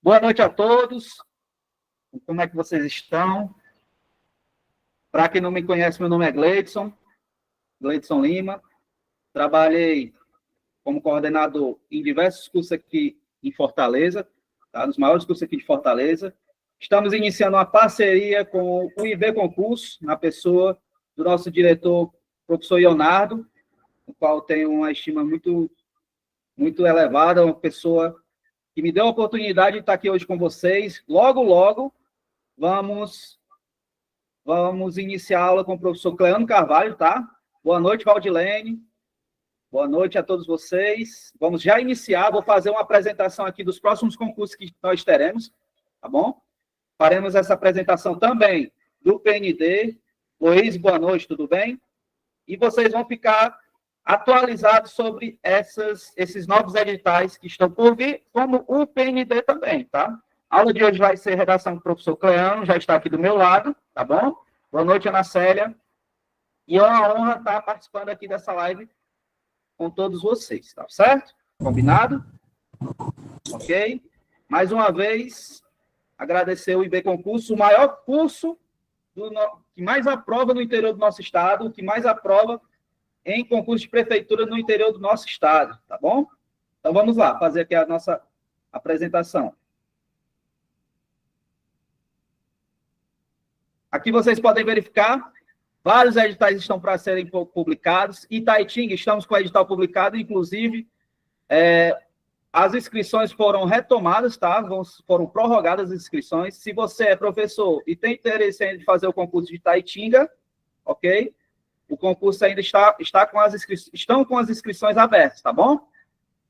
Boa noite a todos. Como é que vocês estão? Para quem não me conhece, meu nome é Gleidson Lima. Trabalhei como coordenador em diversos cursos aqui em Fortaleza, tá? Nos maiores cursos aqui de Fortaleza. Estamos iniciando uma parceria com o IB Concurso, na pessoa do nosso diretor, professor Leonardo, o qual tenho uma estima muito elevada, uma pessoa que me deu a oportunidade de estar aqui hoje com vocês. Logo, vamos iniciar a aula com o professor Cleano Carvalho, tá? Boa noite, Valdilene. Boa noite a todos vocês. Vamos já iniciar, vou fazer uma apresentação aqui dos próximos concursos que nós teremos, tá bom? Faremos essa apresentação também do PND. Luiz, boa noite, tudo bem? E vocês vão ficar atualizados sobre esses novos editais que estão por vir, como o PND também, tá? A aula de hoje vai ser redação do professor Cleano, já está aqui do meu lado, tá bom? Boa noite, Ana Célia. E é uma honra estar participando aqui dessa live com todos vocês, tá certo? Combinado? Ok? Mais uma vez, agradecer o IB Concurso, o maior curso que mais aprova no interior do nosso estado, que mais aprova em concurso de prefeitura no interior do nosso estado, tá bom? Então, vamos lá, fazer aqui a nossa apresentação. Aqui vocês podem verificar, vários editais estão para serem publicados. Itaitinga, estamos com o edital publicado, inclusive, as inscrições foram retomadas, tá? Foram prorrogadas as inscrições. Se você é professor e tem interesse em fazer o concurso de Itaitinga, ok? O concurso ainda estão com as inscrições abertas, tá bom?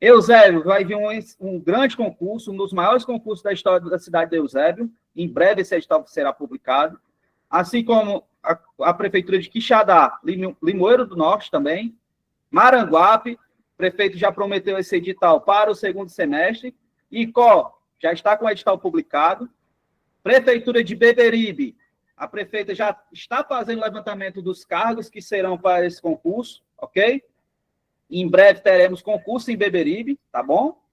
Eusébio, vai vir um grande concurso, um dos maiores concursos da história da cidade de Eusébio. Em breve esse edital será publicado. Assim como a Prefeitura de Quixadá, Limoeiro do Norte também. Maranguape, o prefeito já prometeu esse edital para o segundo semestre. Icó, já está com o edital publicado. Prefeitura de Beberibe, a prefeita já está fazendo o levantamento dos cargos que serão para esse concurso, ok? Em breve teremos concurso em Beberibe, tá bom?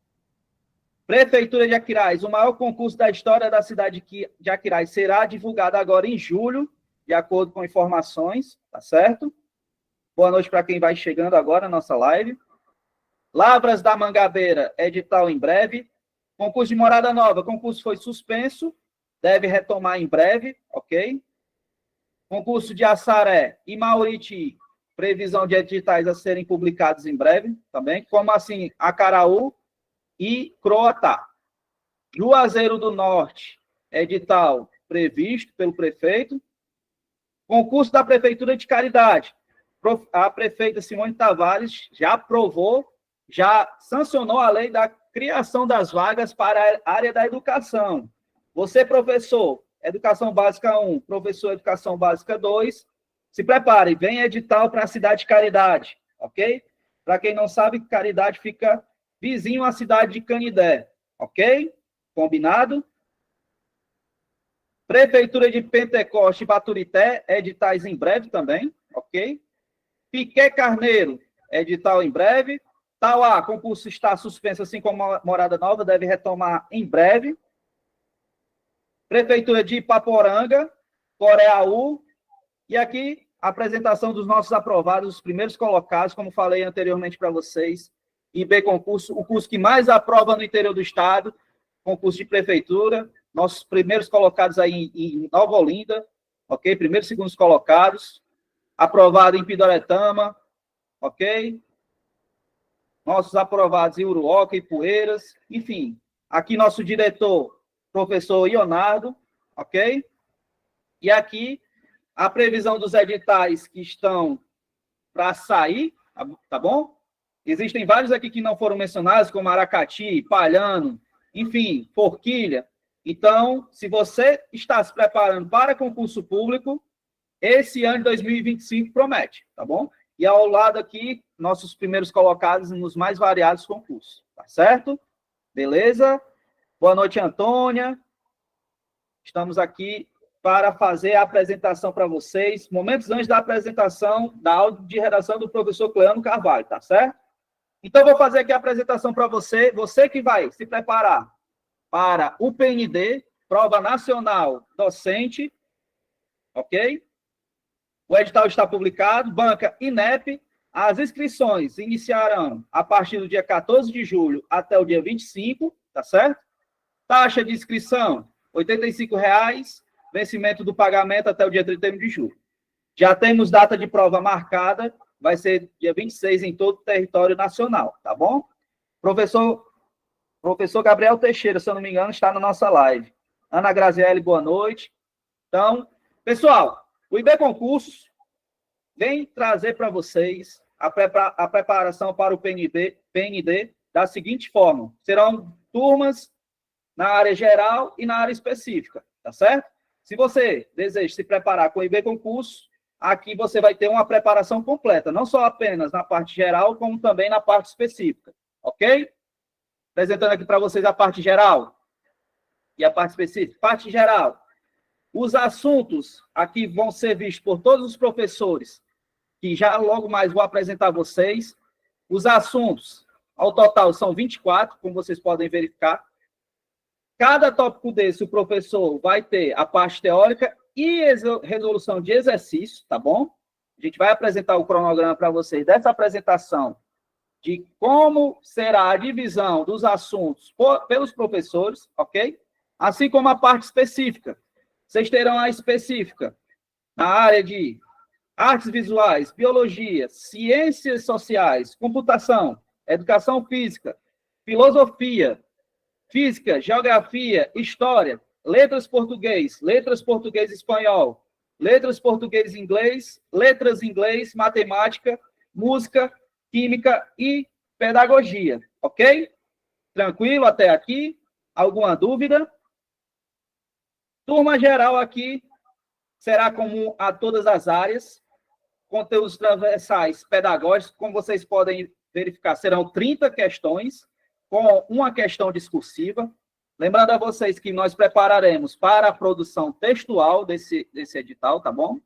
Prefeitura de Aquiraz, o maior concurso da história da cidade de Aquiraz será divulgado agora em julho, de acordo com informações, tá certo? Boa noite para quem vai chegando agora na nossa live. Lavras da Mangabeira, edital em breve. Concurso de Morada Nova, concurso foi suspenso, deve retomar em breve, ok? Concurso de Assaré e Mauriti, previsão de editais a serem publicados em breve também, como assim Acaraú e Croatá. Juazeiro do Norte, edital previsto pelo prefeito. Concurso da Prefeitura de Caridade. A prefeita Simone Tavares já aprovou, já sancionou a lei da criação das vagas para a área da educação. Você, professor, Educação Básica 1, professor Educação Básica 2, se prepare, vem edital para a cidade de Caridade, ok? Para quem não sabe, Caridade fica vizinho à cidade de Canidé, ok? Combinado? Prefeitura de Pentecoste e Baturité, editais em breve também, ok? Piquet Carneiro, edital em breve. Tauá, concurso está suspenso, assim como a Morada Nova, deve retomar em breve. Prefeitura de Ipaporanga, Coreaú, e aqui a apresentação dos nossos aprovados, os primeiros colocados, como falei anteriormente para vocês, IB Concurso, o curso que mais aprova no interior do estado, concurso de prefeitura, nossos primeiros colocados aí em Nova Olinda, ok? Primeiros e segundos colocados, aprovado em Pidoretama, ok? Nossos aprovados em Uruoca e Poeiras, enfim, aqui nosso diretor, professor Leonardo, ok? E aqui a previsão dos editais que estão para sair, tá bom? Existem vários aqui que não foram mencionados, como Aracati, Palhano, enfim, Forquilha. Então, se você está se preparando para concurso público, esse ano de 2025 promete, tá bom? E ao lado aqui, nossos primeiros colocados nos mais variados concursos, tá certo? Beleza? Boa noite, Antônia. Estamos aqui para fazer a apresentação para vocês, momentos antes da apresentação da aula de redação do professor Cleano Carvalho, tá certo? Então, vou fazer aqui a apresentação para você que vai se preparar para o PND, Prova Nacional Docente, ok? O edital está publicado, banca INEP. As inscrições iniciarão a partir do dia 14 de julho até o dia 25, tá certo? Taxa de inscrição, R$ 85,00, vencimento do pagamento até o dia 31 de julho. Já temos data de prova marcada, vai ser dia 26 em todo o território nacional, tá bom? Professor Gabriel Teixeira, se eu não me engano, está na nossa live. Ana Graziele, boa noite. Então, pessoal, o IB Concursos vem trazer para vocês a preparação para o PND da seguinte forma. Serão turmas na área geral e na área específica, tá certo? Se você deseja se preparar com o IB Concursos, aqui você vai ter uma preparação completa, não só apenas na parte geral, como também na parte específica, ok? Apresentando aqui para vocês a parte geral e a parte específica. Parte geral, os assuntos aqui vão ser vistos por todos os professores, que já logo mais vou apresentar a vocês. Os assuntos, ao total, são 24, como vocês podem verificar. Cada tópico desse, o professor vai ter a parte teórica e resolução de exercício, tá bom? A gente vai apresentar o cronograma para vocês dessa apresentação de como será a divisão dos assuntos pelos professores, ok? Assim como a parte específica. Vocês terão a específica na área de artes visuais, biologia, ciências sociais, computação, educação física, filosofia, física, geografia, história, letras português e espanhol, letras português e inglês, letras inglês, matemática, música, química e pedagogia, ok? Tranquilo até aqui? Alguma dúvida? Turma geral aqui será comum a todas as áreas, conteúdos transversais pedagógicos, como vocês podem verificar, serão 30 questões, com uma questão discursiva. Lembrando a vocês que nós prepararemos para a produção textual desse edital, tá bom?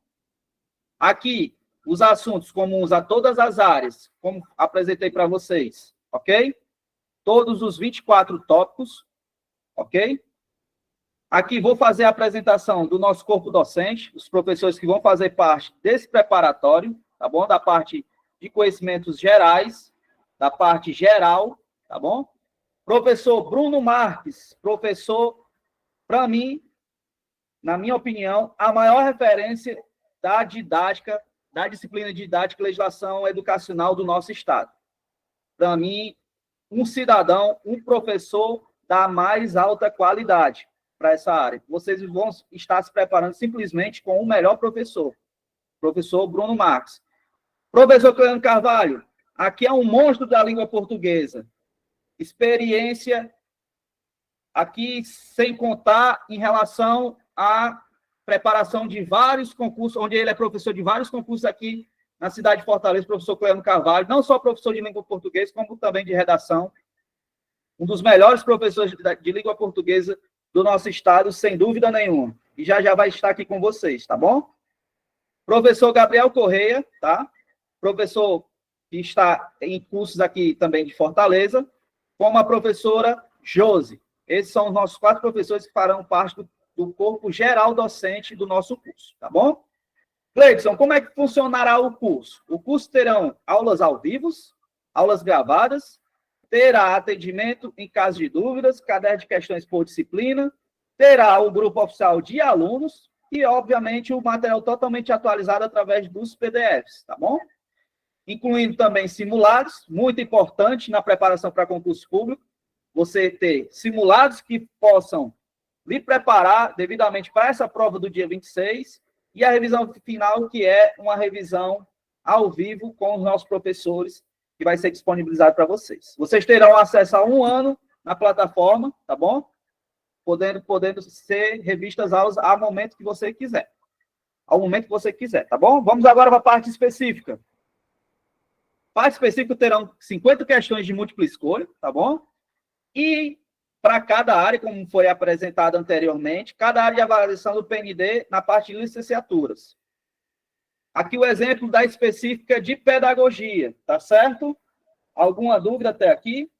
Aqui, os assuntos comuns a todas as áreas, como apresentei para vocês, ok? Todos os 24 tópicos, ok? Aqui vou fazer a apresentação do nosso corpo docente, os professores que vão fazer parte desse preparatório, tá bom? Da parte de conhecimentos gerais, da parte geral, tá bom? Professor Bruno Marques, professor, para mim, na minha opinião, a maior referência da didática, da disciplina de didática e legislação educacional do nosso estado. Para mim, um cidadão, um professor da mais alta qualidade para essa área. Vocês vão estar se preparando simplesmente com o melhor professor, professor Bruno Marques. Professor Cleano Carvalho, aqui é um monstro da língua portuguesa. Experiência aqui, sem contar em relação à preparação de vários concursos, onde ele é professor de vários concursos aqui na cidade de Fortaleza, professor Cleano Carvalho, não só professor de língua portuguesa, como também de redação. Um dos melhores professores de língua portuguesa do nosso estado, sem dúvida nenhuma. E já vai estar aqui com vocês, tá bom? Professor Gabriel Correia, tá? Professor que está em cursos aqui também de Fortaleza, como a professora Josi. Esses são os nossos 4 professores que farão parte do corpo geral docente do nosso curso, tá bom? Cleidson, como é que funcionará o curso? O curso terão aulas ao vivo, aulas gravadas, terá atendimento em caso de dúvidas, caderno de questões por disciplina, terá o grupo oficial de alunos e, obviamente, o material totalmente atualizado através dos PDFs, tá bom? Incluindo também simulados, muito importante na preparação para concurso público, você ter simulados que possam lhe preparar devidamente para essa prova do dia 26, e a revisão final, que é uma revisão ao vivo com os nossos professores, que vai ser disponibilizado para vocês. Vocês terão acesso a 1 ano na plataforma, tá bom? Podendo ser revistas aulas ao momento que você quiser. Ao momento que você quiser, tá bom? Vamos agora para a parte específica. Parte específica terão 50 questões de múltipla escolha, tá bom? E para cada área, como foi apresentado anteriormente, cada área de avaliação do PND na parte de licenciaturas. Aqui o exemplo da específica de pedagogia, tá certo? Alguma dúvida até aqui?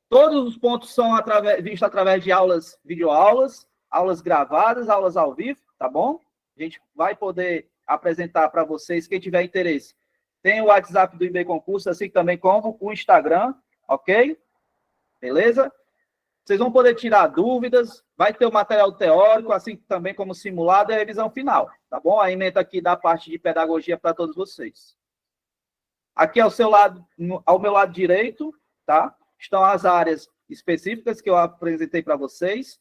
Todos os pontos são vistos através de aulas, videoaulas, aulas gravadas, aulas ao vivo, tá bom? A gente vai poder apresentar para vocês, quem tiver interesse. Tem o WhatsApp do IB Concurso, assim também como o Instagram, ok? Beleza? Vocês vão poder tirar dúvidas, vai ter o material teórico, assim também como simulado e a revisão final, tá bom? A ementa aqui da parte de pedagogia para todos vocês. Aqui ao seu lado, ao meu lado direito, tá? Estão as áreas específicas que eu apresentei para vocês.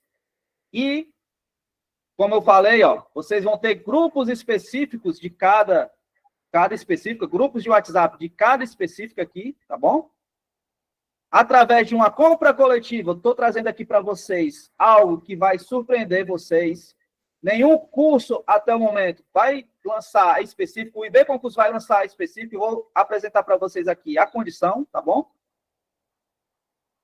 E, como eu falei, ó, vocês vão ter grupos específicos de cada específico, grupos de WhatsApp de cada específico aqui, tá bom? Através de uma compra coletiva, eu estou trazendo aqui para vocês algo que vai surpreender vocês. Nenhum curso até o momento vai lançar específico, o IB Concurso vai lançar específico, eu vou apresentar para vocês aqui a condição, tá bom?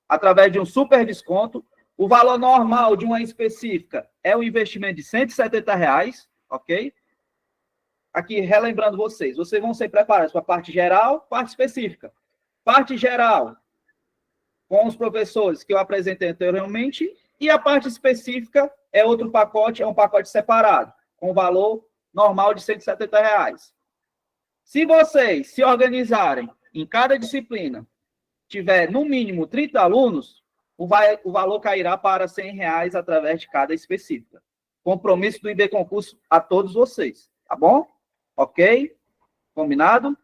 Através de um super desconto. O valor normal de uma específica é um investimento de R$170, ok? Aqui, relembrando vocês vão ser preparados para a parte geral, parte específica. Parte geral, com os professores que eu apresentei anteriormente, e a parte específica é outro pacote, é um pacote separado, com valor normal de R$170. Se vocês se organizarem em cada disciplina, tiver no mínimo 30 alunos, o valor cairá para R$100 através de cada específica. Compromisso do IB Concurso a todos vocês, tá bom? Ok? Combinado?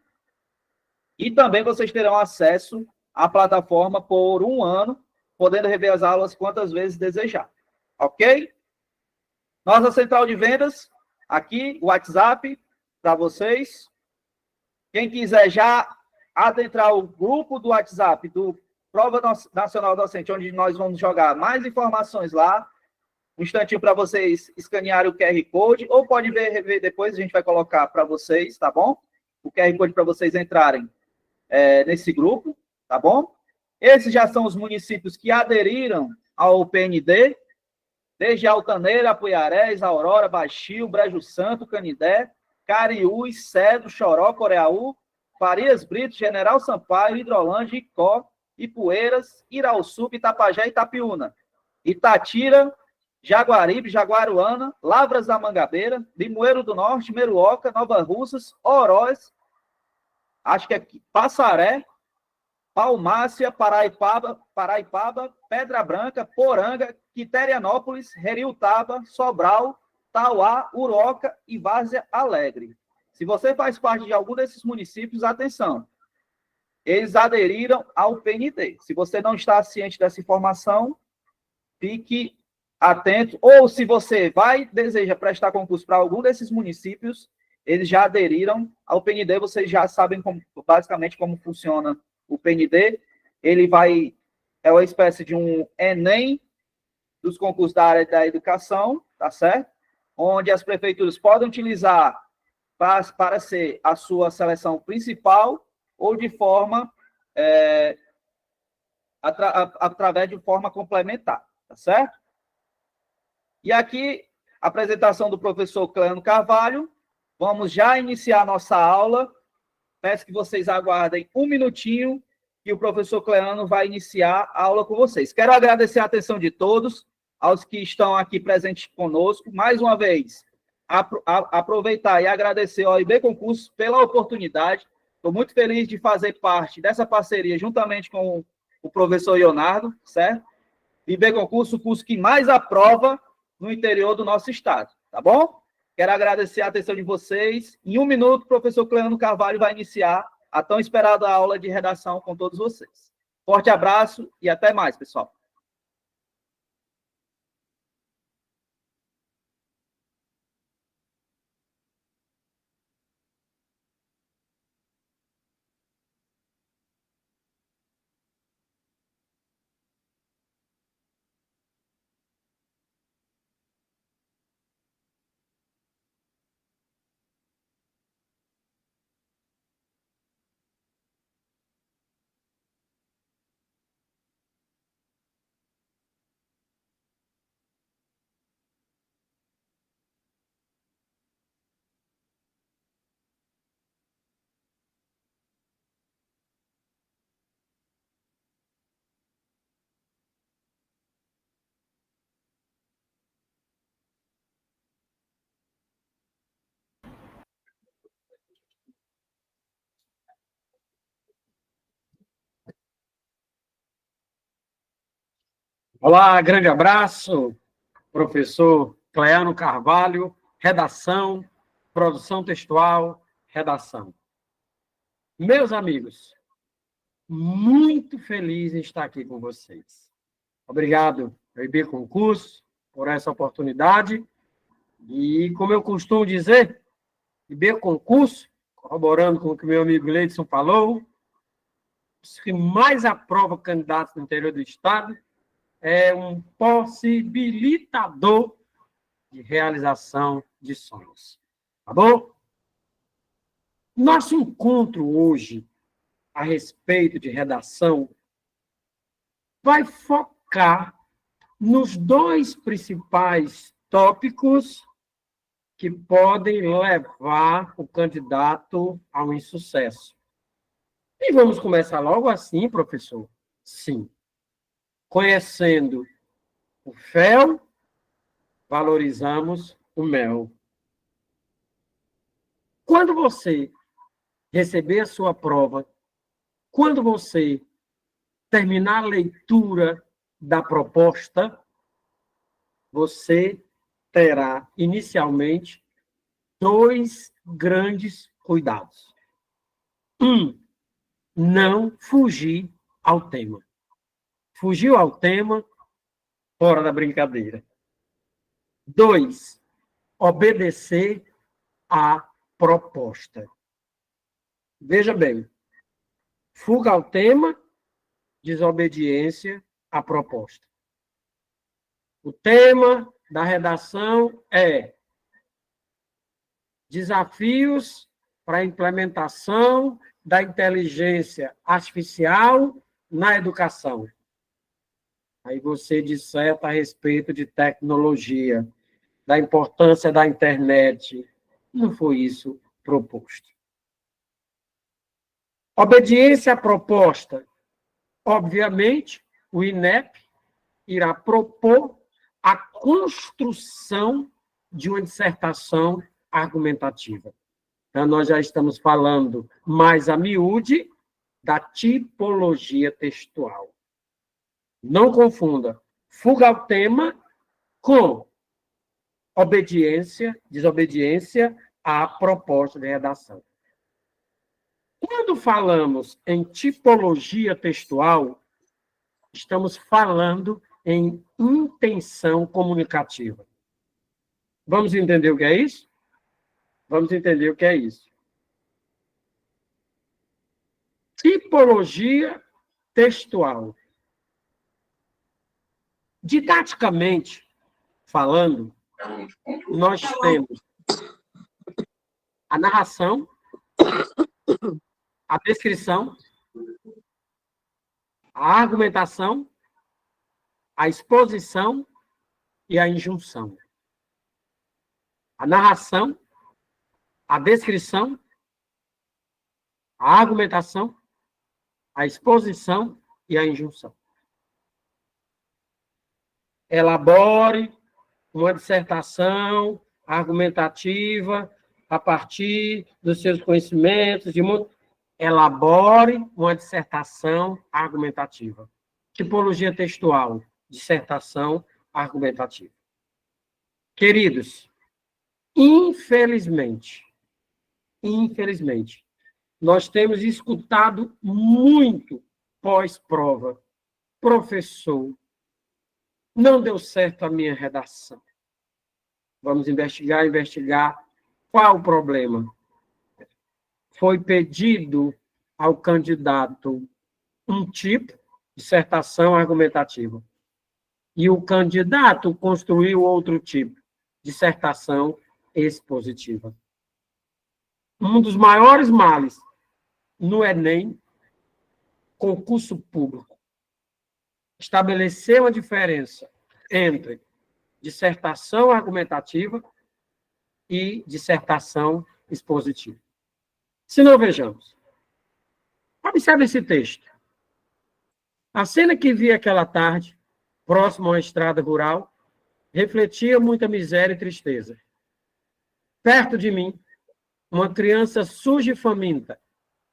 E também vocês terão acesso à plataforma por 1 ano, podendo rever as aulas quantas vezes desejar. Ok? Nossa central de vendas, aqui, o WhatsApp, para vocês. Quem quiser já adentrar o grupo do WhatsApp do Prova Nacional Docente, onde nós vamos jogar mais informações lá, um instantinho para vocês escanearem o QR Code, ou pode rever depois, a gente vai colocar para vocês, tá bom? O QR Code para vocês entrarem nesse grupo, tá bom? Esses já são os municípios que aderiram ao PND, desde Altaneira, Apuiarés, Aurora, Baixio, Brejo Santo, Canindé, Cariús, Cedro, Choró, Coreaú, Farias Brito, General Sampaio, Hidrolândia, Icó, Ipueiras, Irauçuba, Itapajé e Itapiúna. Itatira, Jaguaribe, Jaguaruana, Lavras da Mangabeira, Limoeiro do Norte, Meruoca, Nova Russas, Oroz, acho que é Passaré, Palmácia, Paraipaba, Pedra Branca, Poranga, Quiterianópolis, Heriutaba, Sobral, Tauá, Uroca e Várzea Alegre. Se você faz parte de algum desses municípios, atenção, eles aderiram ao PND. Se você não está ciente dessa informação, fique atento. Ou se você deseja prestar concurso para algum desses municípios, eles já aderiram ao PND, vocês já sabem basicamente como funciona o PND. Ele é uma espécie de um Enem dos concursos da área da educação, tá certo? Onde as prefeituras podem utilizar para ser a sua seleção principal ou de forma através de forma complementar, tá certo? E aqui, a apresentação do professor Cleano Carvalho. Vamos já iniciar a nossa aula. Peço que vocês aguardem um minutinho que o professor Cleano vai iniciar a aula com vocês. Quero agradecer a atenção de todos, aos que estão aqui presentes conosco. Mais uma vez, aproveitar e agradecer ao IB Concurso pela oportunidade. Estou muito feliz de fazer parte dessa parceria juntamente com o professor Leonardo, certo? IB Concurso, o curso que mais aprova no interior do nosso estado, tá bom? Quero agradecer a atenção de vocês. Em um minuto, o professor Cleano Carvalho vai iniciar a tão esperada aula de redação com todos vocês. Forte abraço e até mais, pessoal. Olá, grande abraço, professor Cleano Carvalho, redação, produção textual, redação. Meus amigos, muito feliz em estar aqui com vocês. Obrigado, IB Concurso, por essa oportunidade. E, como eu costumo dizer, IB Concurso, corroborando com o que meu amigo Leidson falou, os que mais aprova candidatos no interior do Estado é um possibilitador de realização de sonhos. Tá bom? Nosso encontro hoje a respeito de redação vai focar nos dois principais tópicos que podem levar o candidato ao insucesso. E vamos começar logo assim, professor? Sim. Conhecendo o fel, valorizamos o mel. Quando você receber a sua prova, quando você terminar a leitura da proposta, você terá, inicialmente, dois grandes cuidados. Não fugir ao tema. Fugiu ao tema, fora da brincadeira. 2, obedecer à proposta. Veja bem, fuga ao tema, desobediência à proposta. O tema da redação é desafios para a implementação da inteligência artificial na educação. Aí você disserta a respeito de tecnologia, da importância da internet. Não foi isso proposto. Obediência à proposta. Obviamente, o INEP irá propor a construção de uma dissertação argumentativa. Então, nós já estamos falando mais a miúde da tipologia textual. Não confunda fuga ao tema com desobediência à proposta de redação. Quando falamos em tipologia textual, estamos falando em intenção comunicativa. Vamos entender o que é isso? Vamos entender o que é isso. Tipologia textual. Didaticamente falando, nós temos a narração, a descrição, a argumentação, a exposição e a injunção. A narração, a descrição, a argumentação, a exposição e a injunção. Elabore uma dissertação argumentativa a partir dos seus conhecimentos. Elabore uma dissertação argumentativa. Tipologia textual, dissertação argumentativa. Queridos, infelizmente, nós temos escutado muito pós-prova. Professor, não deu certo a minha redação. Vamos investigar qual o problema. Foi pedido ao candidato um tipo, dissertação argumentativa. E o candidato construiu outro tipo, dissertação expositiva. Um dos maiores males no Enem, concurso público, estabelecer uma diferença entre dissertação argumentativa e dissertação expositiva. Se não, vejamos. Observe esse texto. A cena que vi aquela tarde, próximo a uma estrada rural, refletia muita miséria e tristeza. Perto de mim, uma criança suja e faminta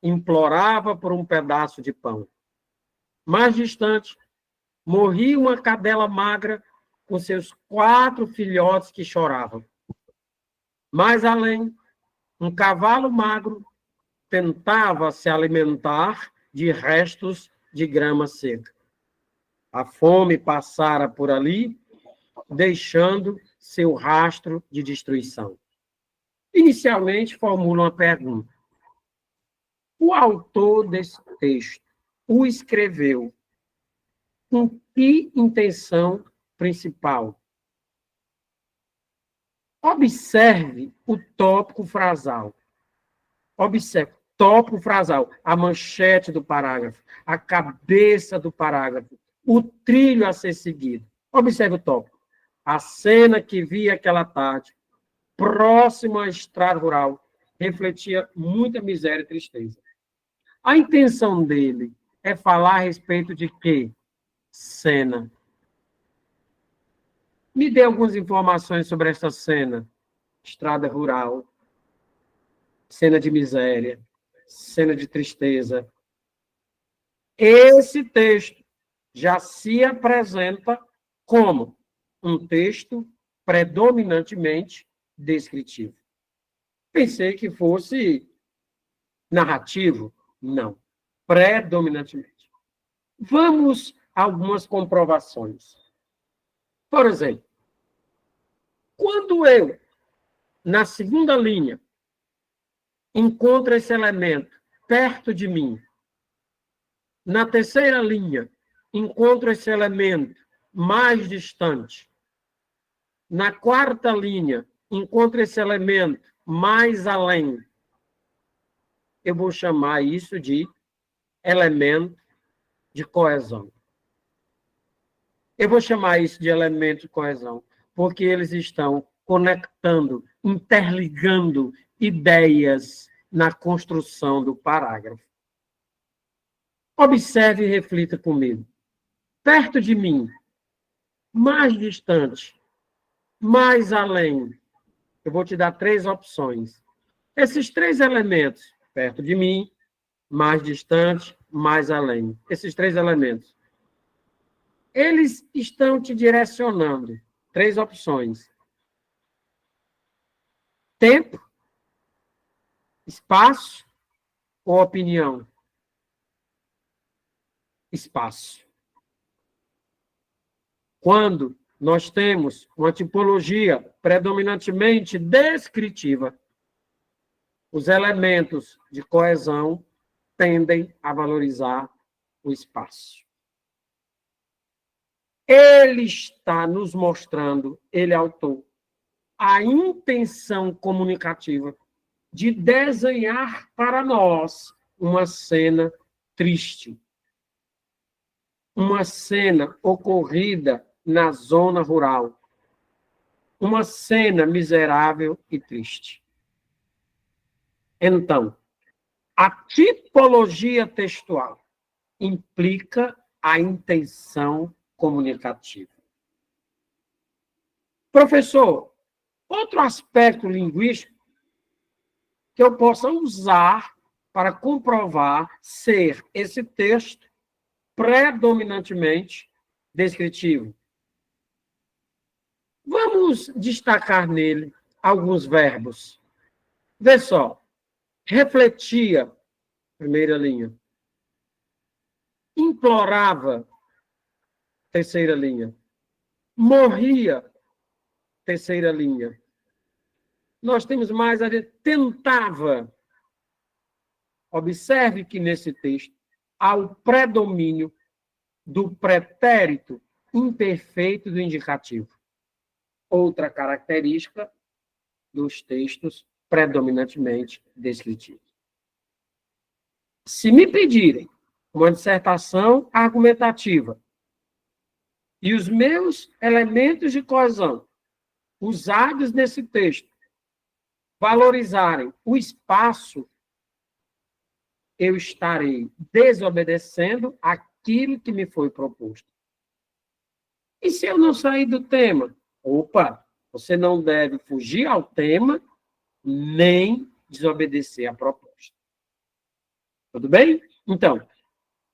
implorava por um pedaço de pão. Mais distante, Morria uma cadela magra com seus 4 filhotes que choravam. Mais além, um cavalo magro tentava se alimentar de restos de grama seca. A fome passara por ali, deixando seu rastro de destruição. Inicialmente, formula uma pergunta. O autor desse texto o escreveu com que intenção principal? Observe o tópico frasal. Observe, tópico frasal, a manchete do parágrafo, a cabeça do parágrafo, o trilho a ser seguido. Observe o tópico. A cena que vi aquela tarde, próximo à estrada rural, refletia muita miséria e tristeza. A intenção dele é falar a respeito de quê? Cena. Me dê algumas informações sobre essa cena. Estrada rural, cena de miséria, cena de tristeza. Esse texto já se apresenta como um texto predominantemente descritivo. Pensei que fosse narrativo. Não. Predominantemente. Vamos a algumas comprovações. Por exemplo, quando eu, na segunda linha, encontro esse elemento perto de mim, na terceira linha, encontro esse elemento mais distante, na quarta linha, encontro esse elemento mais além, eu vou chamar isso de elemento de coesão. Eu vou chamar isso de elemento de coesão, porque eles estão conectando, interligando ideias na construção do parágrafo. Observe e reflita comigo. Perto de mim, mais distante, mais além. Eu vou te dar 3 opções. Esses 3 elementos, perto de mim, mais distante, mais além. Esses 3 elementos. Eles estão te direcionando. 3 opções. Tempo, espaço ou opinião? Espaço. Quando nós temos uma tipologia predominantemente descritiva, os elementos de coesão tendem a valorizar o espaço. Ele está nos mostrando, ele é autor, a intenção comunicativa de desenhar para nós uma cena triste. Uma cena ocorrida na zona rural. Uma cena miserável e triste. Então, a tipologia textual implica a intenção comunicativa. Professor, outro aspecto linguístico que eu possa usar para comprovar ser esse texto predominantemente descritivo. Vamos destacar nele alguns verbos. Vê só. Refletia, primeira linha. Implorava, terceira linha. Morria, terceira linha. Nós temos mais a dizer, tentava. Observe que nesse texto há o predomínio do pretérito imperfeito do indicativo. Outra característica dos textos predominantemente descritivos. Se me pedirem uma dissertação argumentativa e os meus elementos de coesão usados nesse texto valorizarem o espaço, eu estarei desobedecendo aquilo que me foi proposto. E se eu não sair do tema? Opa, você não deve fugir ao tema nem desobedecer à proposta. Tudo bem? Então,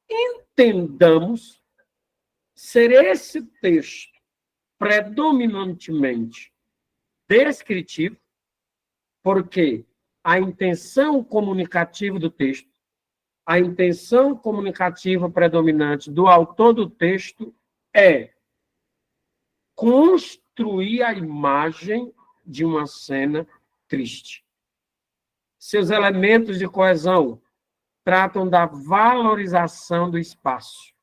entendamos ser esse texto predominantemente descritivo, porque a intenção comunicativa do texto, a intenção comunicativa predominante do autor do texto é construir a imagem de uma cena triste. Seus elementos de coesão tratam da valorização do espaço.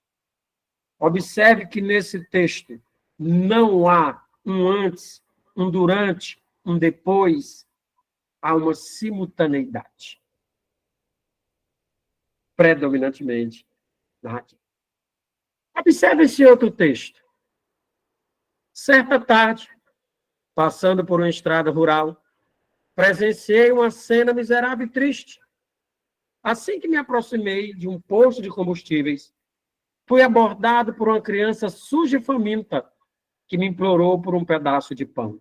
Observe que nesse texto não há um antes, um durante, um depois, há uma simultaneidade. Predominantemente narrativa. Observe esse outro texto. Certa tarde, passando por uma estrada rural, presenciei uma cena miserável e triste. Assim que me aproximei de um posto de combustíveis, fui abordado por uma criança suja e faminta que me implorou por um pedaço de pão.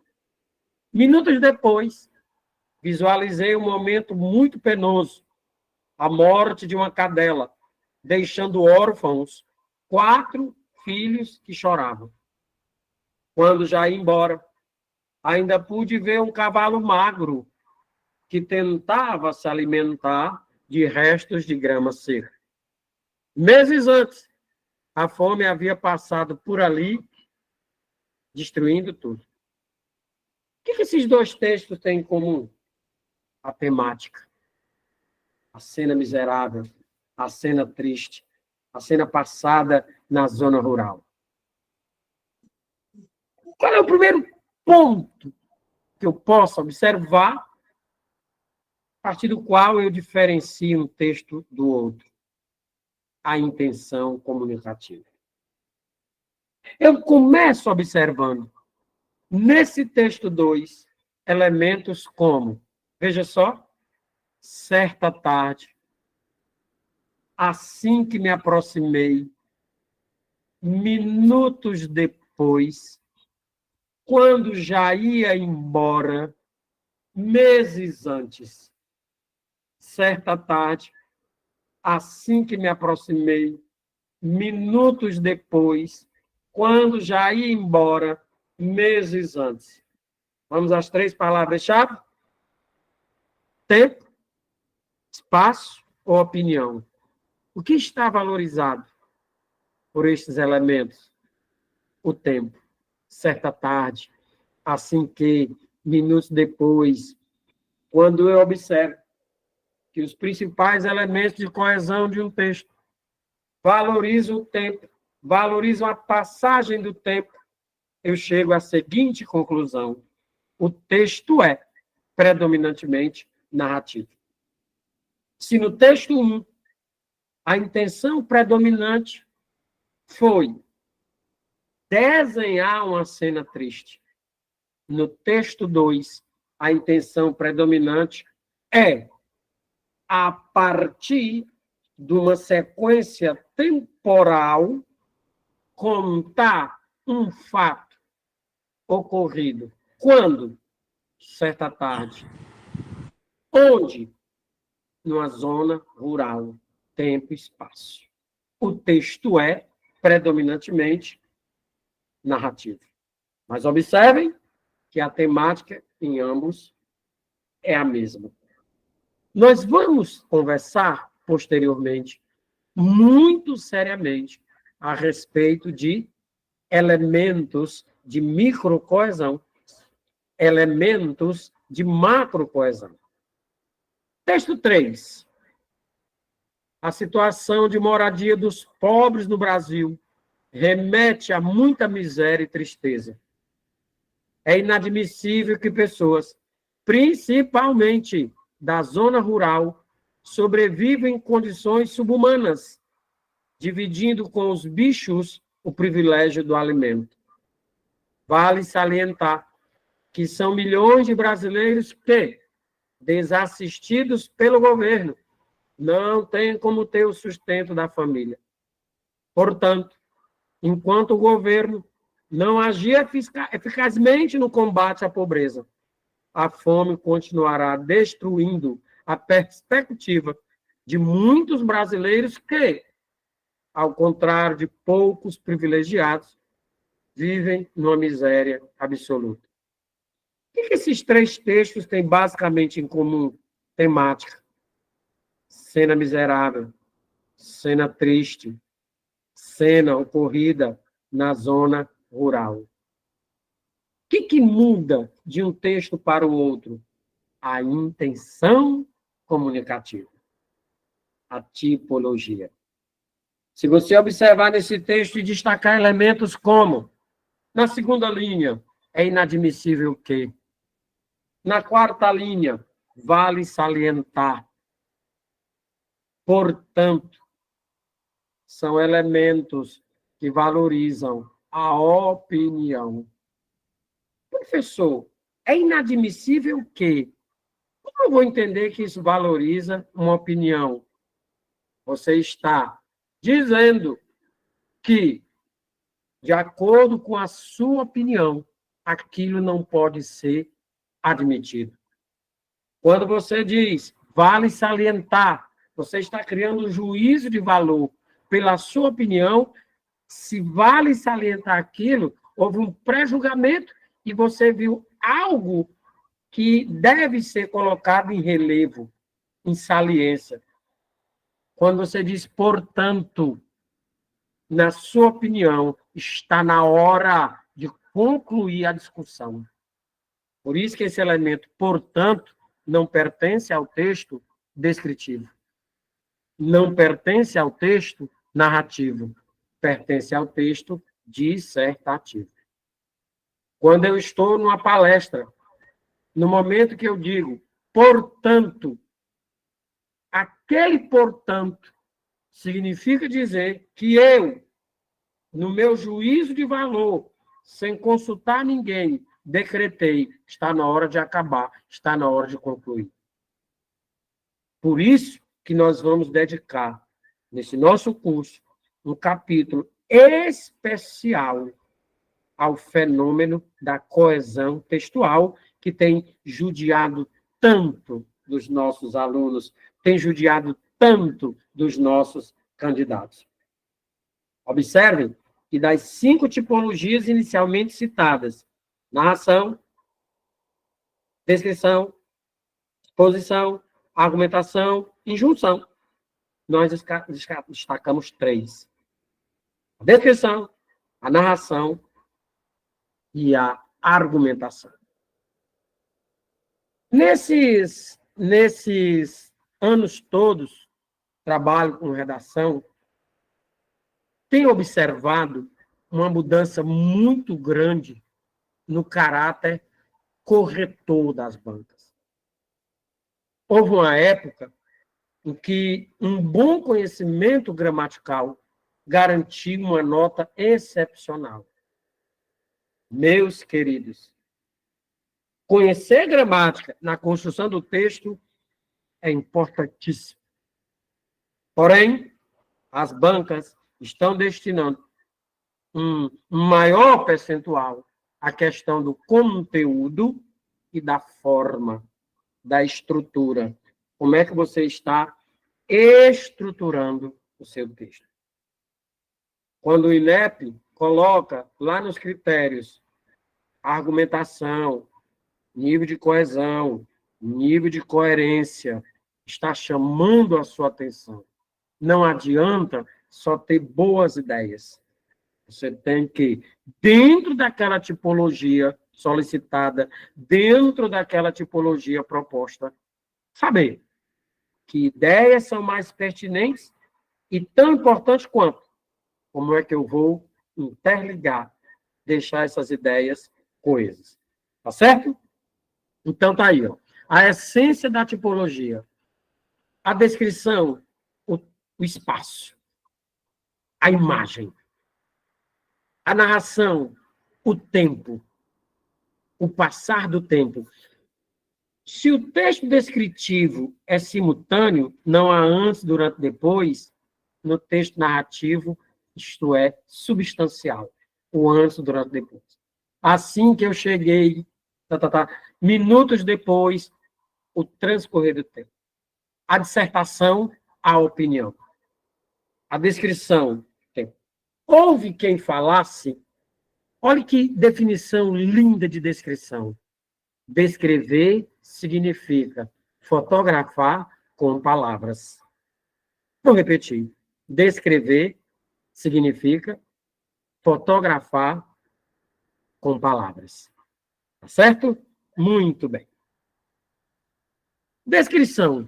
Minutos depois, visualizei um momento muito penoso, a morte de uma cadela, deixando órfãos 4 filhos que choravam. Quando já ia embora, ainda pude ver um cavalo magro que tentava se alimentar de restos de grama seca. Meses antes, a fome havia passado por ali, destruindo tudo. O que esses dois textos têm em comum? A temática. A cena miserável, a cena triste, a cena passada na zona rural. Qual é o primeiro ponto que eu posso observar, a partir do qual eu diferencio um texto do outro? A intenção comunicativa. Eu começo observando, nesse texto 2, elementos como, veja só, certa tarde, assim que me aproximei, minutos depois, quando já ia embora, meses antes, certa tarde, assim que me aproximei, minutos depois, quando já ia embora, meses antes. Vamos às 3 palavras-chave? Tempo, espaço ou opinião? O que está valorizado por estes elementos? O tempo. Certa tarde, assim que, minutos depois, quando eu observo que os principais elementos de coesão de um texto valorizam o tempo, valorizam a passagem do tempo, eu chego à seguinte conclusão: o texto é predominantemente narrativo. Se no texto 1, a intenção predominante foi desenhar uma cena triste, no texto 2, a intenção predominante é, a partir de uma sequência temporal, contar um fato ocorrido. Quando? Certa tarde. Onde? Numa zona rural. Tempo e espaço. O texto é predominantemente narrativo. Mas observem que a temática em ambos é a mesma. Nós vamos conversar posteriormente, muito seriamente, a respeito de elementos de microcoesão, elementos de macrocoesão. Texto 3. A situação de moradia dos pobres no Brasil remete a muita miséria e tristeza. É inadmissível que pessoas, principalmente da zona rural, sobrevivam em condições subhumanas, dividindo com os bichos o privilégio do alimento. Vale salientar que são milhões de brasileiros que, desassistidos pelo governo, não têm como ter o sustento da família. Portanto, enquanto o governo não agir eficazmente no combate à pobreza, a fome continuará destruindo a perspectiva de muitos brasileiros que, ao contrário de poucos privilegiados, vivem numa miséria absoluta. O que esses três textos têm basicamente em comum? Temática. Cena miserável, cena triste, cena ocorrida na zona rural. O que muda de um texto para o outro? A intenção comunicativa, a tipologia. Se você observar nesse texto e destacar elementos como, na segunda linha, é inadmissível que. Na quarta linha, vale salientar. Portanto, são elementos que valorizam a opinião. Professor, é inadmissível que. Como eu vou entender que isso valoriza uma opinião? Você está dizendo que, de acordo com a sua opinião, aquilo não pode ser admitido. Quando você diz, vale salientar, você está criando um juízo de valor pela sua opinião. Se vale salientar aquilo, houve um pré-julgamento e você viu algo que deve ser colocado em relevo, em saliência. Quando você diz, portanto, na sua opinião, está na hora de concluir a discussão. Por isso que esse elemento, portanto, não pertence ao texto descritivo. Não pertence ao texto narrativo. Pertence ao texto dissertativo. Quando eu estou numa palestra, no momento que eu digo, portanto, aquele portanto significa dizer que eu, no meu juízo de valor, sem consultar ninguém, decretei, está na hora de acabar, está na hora de concluir. Por isso que nós vamos dedicar, nesse nosso curso, um capítulo especial ao fenômeno da coesão textual, que tem judiado tanto dos nossos alunos, tem judiado tanto dos nossos candidatos. Observem que das 5 tipologias inicialmente citadas, narração, descrição, exposição, argumentação, injunção, nós destacamos 3. A descrição, a narração e a argumentação. Nesses anos todos, trabalho com redação, tenho observado uma mudança muito grande no caráter corretor das bancas. Houve uma época em que um bom conhecimento gramatical garantia uma nota excepcional. Meus queridos, conhecer gramática na construção do texto é importantíssimo. Porém, as bancas estão destinando um maior percentual à questão do conteúdo e da forma, da estrutura. Como é que você está estruturando o seu texto? Quando o INEP coloca lá nos critérios argumentação, nível de coesão, nível de coerência, está chamando a sua atenção. Não adianta só ter boas ideias. Você tem que, dentro daquela tipologia solicitada, dentro daquela tipologia proposta, saber que ideias são mais pertinentes e tão importantes quanto. Como é que eu vou interligar, deixar essas ideias coesas? Tá certo? Então, tá aí, ó. A essência da tipologia. A descrição, o espaço. A imagem. A narração, o tempo. O passar do tempo. Se o texto descritivo é simultâneo, não há antes, durante, depois, no texto narrativo, isto é, substancial. O antes, durante, depois. Assim que eu cheguei, minutos depois, o transcorrer do tempo. A dissertação, a opinião. a descrição. Houve quem falasse, olha que definição linda de descrição. Descrever significa fotografar com palavras. Vou repetir. Descrever significa fotografar com palavras. Tá certo? Muito bem. Descrição.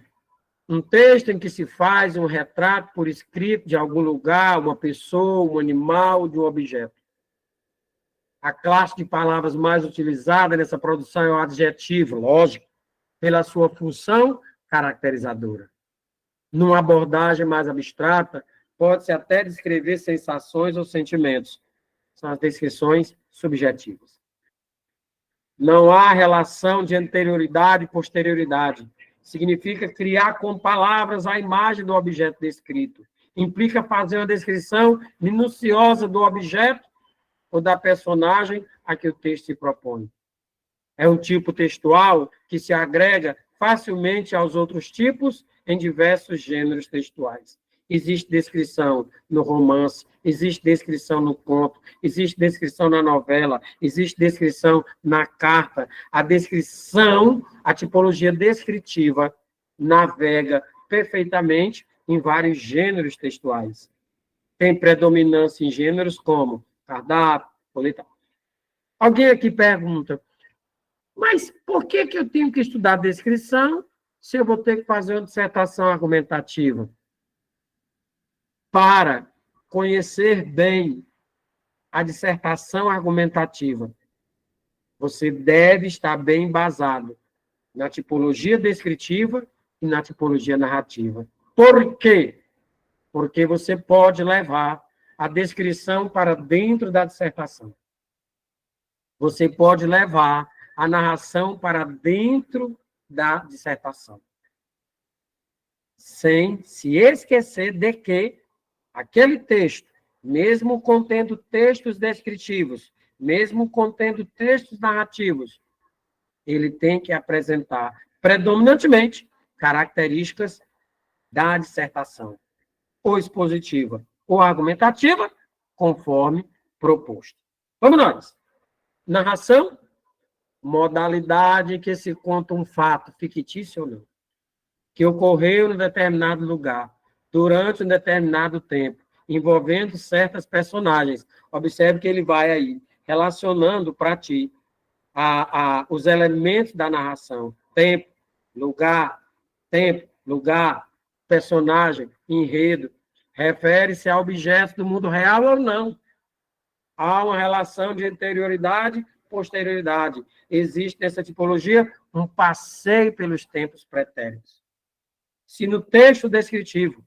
Um texto em que se faz um retrato por escrito de algum lugar, uma pessoa, um animal, de um objeto. A classe de palavras mais utilizada nessa produção é o adjetivo, lógico, pela sua função caracterizadora. Numa abordagem mais abstrata, pode-se até descrever sensações ou sentimentos. São as descrições subjetivas. Não há relação de anterioridade e posterioridade. Significa criar com palavras a imagem do objeto descrito. Implica fazer uma descrição minuciosa do objeto ou da personagem a que o texto se propõe. É um tipo textual que se agrega facilmente aos outros tipos em diversos gêneros textuais. Existe descrição no romance, existe descrição no conto, existe descrição na novela, existe descrição na carta. A descrição, a tipologia descritiva, navega perfeitamente em vários gêneros textuais. Tem predominância em gêneros como cardápio, boletim. Alguém aqui pergunta, mas por que eu tenho que estudar descrição se eu vou ter que fazer uma dissertação argumentativa? Para conhecer bem a dissertação argumentativa, você deve estar bem embasado na tipologia descritiva e na tipologia narrativa. Por quê? Porque você pode levar a descrição para dentro da dissertação. Você pode levar a narração para dentro da dissertação. Sem se esquecer de que aquele texto, mesmo contendo textos descritivos, mesmo contendo textos narrativos, ele tem que apresentar predominantemente características da dissertação, ou expositiva, ou argumentativa, conforme proposto. Vamos nós. Narração, modalidade em que se conta um fato, fictício ou não, que ocorreu em determinado lugar, durante um determinado tempo, envolvendo certas personagens. Observe que ele vai aí relacionando para ti os elementos da narração. Tempo, lugar, personagem, enredo. Refere-se a objetos do mundo real ou não. Há uma relação de anterioridade e posterioridade. Existe nessa tipologia um passeio pelos tempos pretéritos. Se no texto descritivo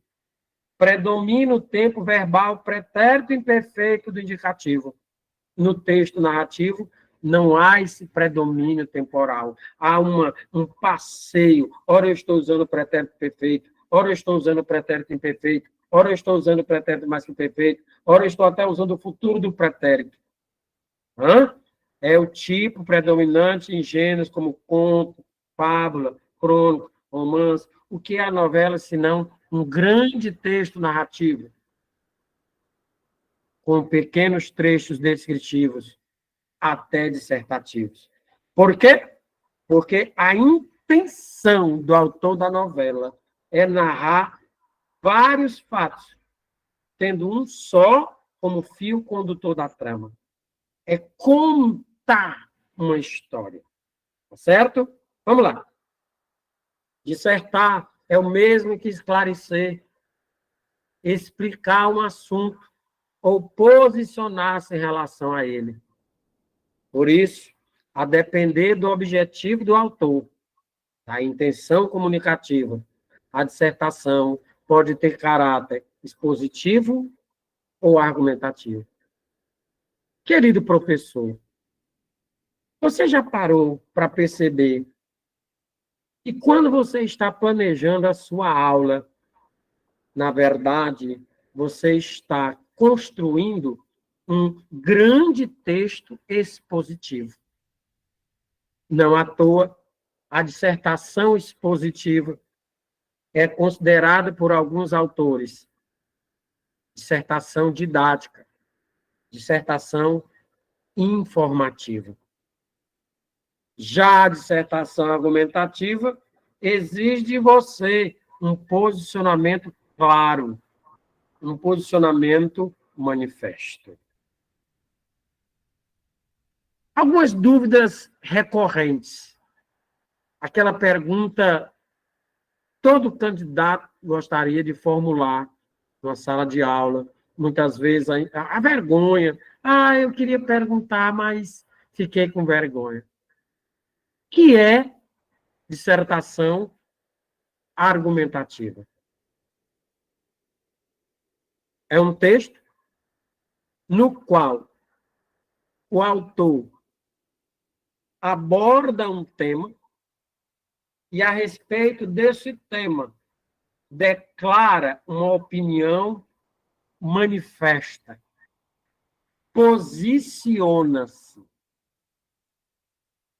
predomina o tempo verbal pretérito imperfeito do indicativo, no texto narrativo não há esse predomínio temporal. Há um passeio. Ora eu estou usando o pretérito perfeito, ora eu estou usando o pretérito imperfeito, ora eu estou usando o pretérito mais que perfeito, ora eu estou até usando o futuro do pretérito. É o tipo predominante em gêneros como conto, fábula, crônico, romance. O que é a novela, senão um grande texto narrativo, com pequenos trechos descritivos, até dissertativos. Por quê? Porque a intenção do autor da novela é narrar vários fatos, tendo um só como fio condutor da trama. É contar uma história. Tá certo? Vamos lá. Dissertar é o mesmo que esclarecer, explicar um assunto ou posicionar-se em relação a ele. Por isso, a depender do objetivo do autor, da intenção comunicativa, a dissertação pode ter caráter expositivo ou argumentativo. Querido professor, você já parou para perceber que quando você está planejando a sua aula, na verdade, você está construindo um grande texto expositivo. Não à toa, a dissertação expositiva é considerada por alguns autores dissertação didática, dissertação informativa. Já a dissertação argumentativa exige de você um posicionamento claro, um posicionamento manifesto. Algumas dúvidas recorrentes. Aquela pergunta todo candidato gostaria de formular numa sala de aula, muitas vezes a vergonha. Eu queria perguntar, mas fiquei com vergonha. Que é dissertação argumentativa? É um texto no qual o autor aborda um tema e, a respeito desse tema, declara uma opinião manifesta, posiciona-se.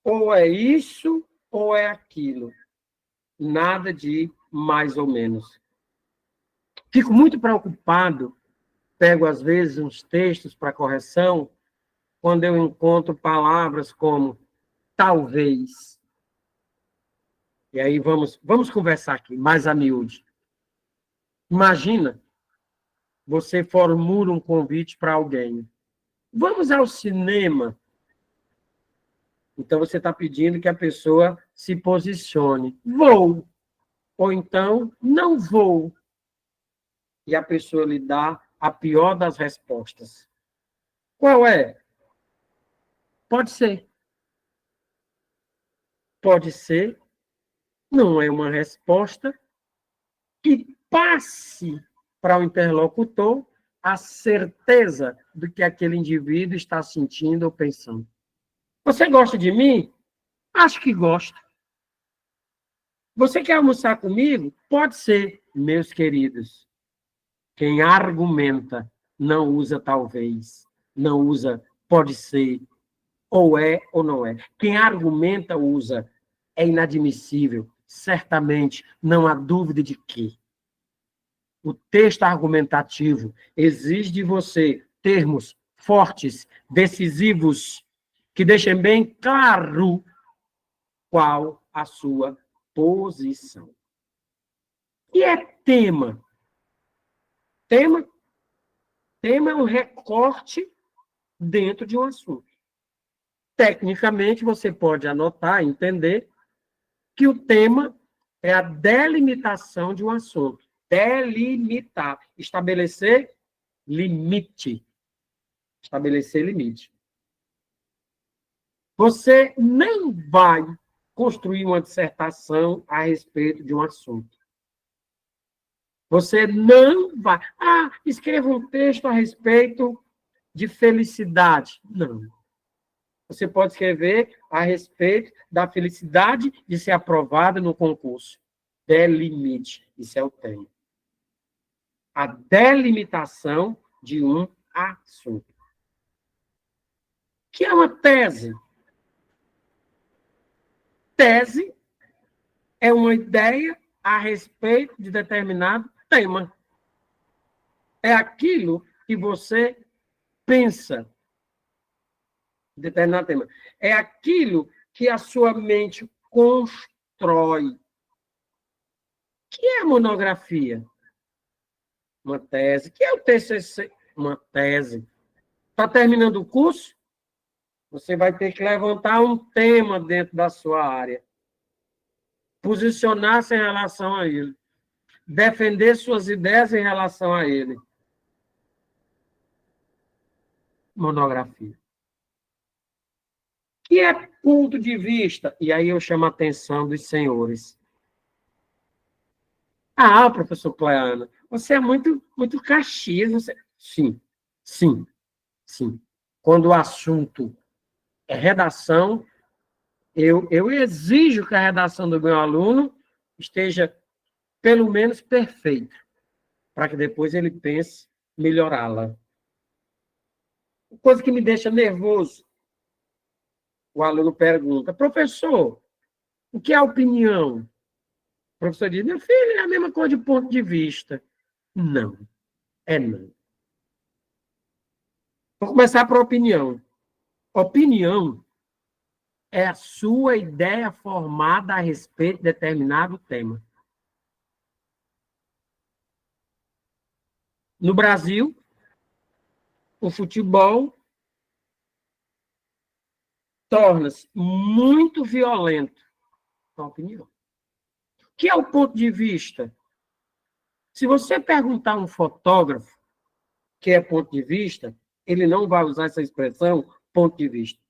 Ou é isso, ou é aquilo. Nada de mais ou menos. Fico muito preocupado, pego às vezes uns textos para correção, quando eu encontro palavras como talvez. E aí vamos conversar aqui, mais a miúde. Imagina, você formula um convite para alguém. Vamos ao cinema. Então, você está pedindo que a pessoa se posicione. Vou. Ou então, não vou. E a pessoa lhe dá a pior das respostas. Qual é? Pode ser. Pode ser. Não é uma resposta que passe para o interlocutor a certeza do que aquele indivíduo está sentindo ou pensando. Você gosta de mim? Acho que gosta. Você quer almoçar comigo? Pode ser, meus queridos. Quem argumenta não usa talvez, não usa pode ser, ou é ou não é. Quem argumenta usa é inadmissível, certamente, não há dúvida de que. O texto argumentativo exige de você termos fortes, decisivos, que deixem bem claro qual a sua posição. E é tema? Tema é um recorte dentro de um assunto. Tecnicamente, você pode anotar, entender que o tema é a delimitação de um assunto. Delimitar, estabelecer limite. Estabelecer limite. Você não vai construir uma dissertação a respeito de um assunto. Você não vai... escreva um texto a respeito de felicidade. Não. Você pode escrever a respeito da felicidade de ser aprovada no concurso. Delimite. Isso é o tema. A delimitação de um assunto. Que é uma tese. Tese é uma ideia a respeito de determinado tema. É aquilo que você pensa em determinado tema. É aquilo que a sua mente constrói. O que é a monografia? Uma tese. O que é o TCC? Uma tese. Está terminando o curso? Você vai ter que levantar um tema dentro da sua área. Posicionar-se em relação a ele. Defender suas ideias em relação a ele. Monografia. Que é ponto de vista? E aí eu chamo a atenção dos senhores. Professor Cleano, você é muito Caxias. Você... Sim. Quando o assunto é redação, eu exijo que a redação do meu aluno esteja, pelo menos, perfeita, para que depois ele pense melhorá-la. Coisa que me deixa nervoso. O aluno pergunta, professor, o que é opinião? O professor diz, meu filho, é a mesma coisa de ponto de vista. Não, é não. Vou começar por opinião. Opinião é a sua ideia formada a respeito de determinado tema. No Brasil, o futebol torna-se muito violento, na opinião. O que é o ponto de vista? Se você perguntar a um fotógrafo o que é ponto de vista, ele não vai usar essa expressão ponto de vista.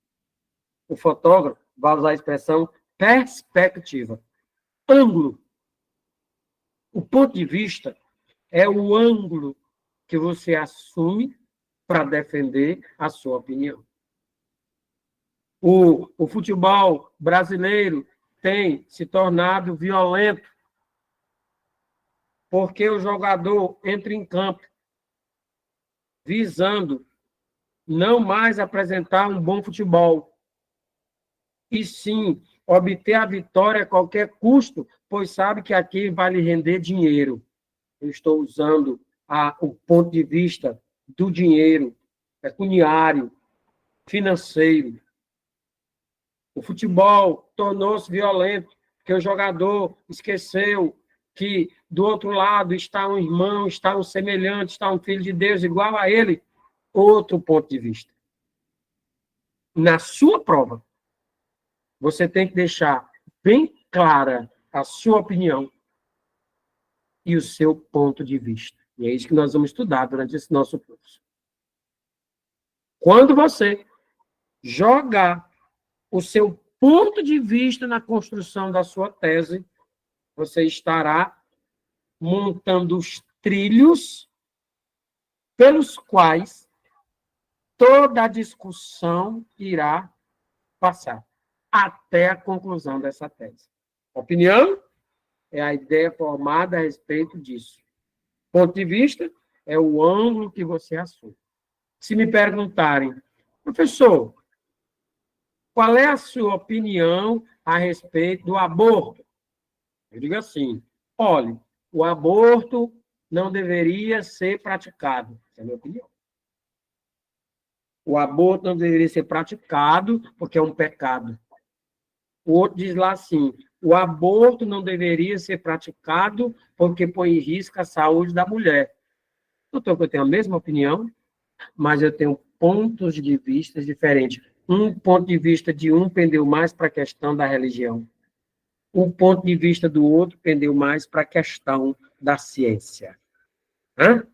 O fotógrafo vai usar a expressão perspectiva. Ângulo. O ponto de vista é o ângulo que você assume para defender a sua opinião. O futebol brasileiro tem se tornado violento porque o jogador entra em campo visando não mais apresentar um bom futebol, e sim obter a vitória a qualquer custo, pois sabe que aqui vai lhe render dinheiro. Eu estou usando o ponto de vista do dinheiro, pecuniário, financeiro. O futebol tornou-se violento, porque o jogador esqueceu que do outro lado está um irmão, está um semelhante, está um filho de Deus igual a ele. Outro ponto de vista. Na sua prova, você tem que deixar bem clara a sua opinião e o seu ponto de vista. E é isso que nós vamos estudar durante esse nosso curso. Quando você jogar o seu ponto de vista na construção da sua tese, você estará montando os trilhos pelos quais toda a discussão irá passar até a conclusão dessa tese. Opinião é a ideia formada a respeito disso. Ponto de vista é o ângulo que você assume. Se me perguntarem, professor, qual é a sua opinião a respeito do aborto? Eu digo assim, olhe, o aborto não deveria ser praticado. Essa é a minha opinião. O aborto não deveria ser praticado porque é um pecado. O outro diz lá assim, o aborto não deveria ser praticado porque põe em risco a saúde da mulher. Doutor, eu tenho a mesma opinião, mas eu tenho pontos de vista diferentes. Um ponto de vista de um pendeu mais para a questão da religião. Um ponto de vista do outro pendeu mais para a questão da ciência. Hã?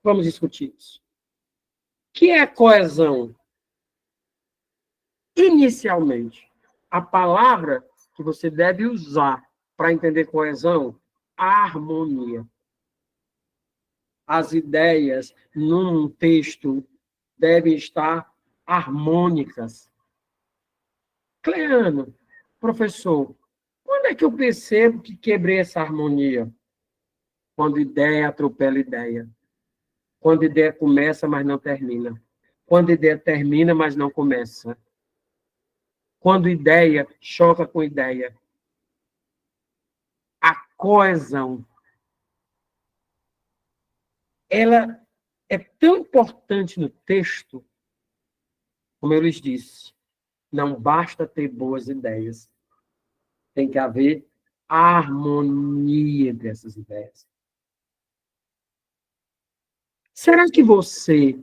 Vamos discutir isso. O que é coesão? Inicialmente, a palavra que você deve usar para entender coesão, harmonia. As ideias num texto devem estar harmônicas. Cleano, professor, quando é que eu percebo que quebrei essa harmonia? Quando ideia atropela ideia. Quando ideia começa, mas não termina. Quando ideia termina, mas não começa. Quando ideia choca com ideia. A coesão, ela é tão importante no texto, como eu lhes disse, não basta ter boas ideias. Tem que haver harmonia entre essas ideias. Será que você,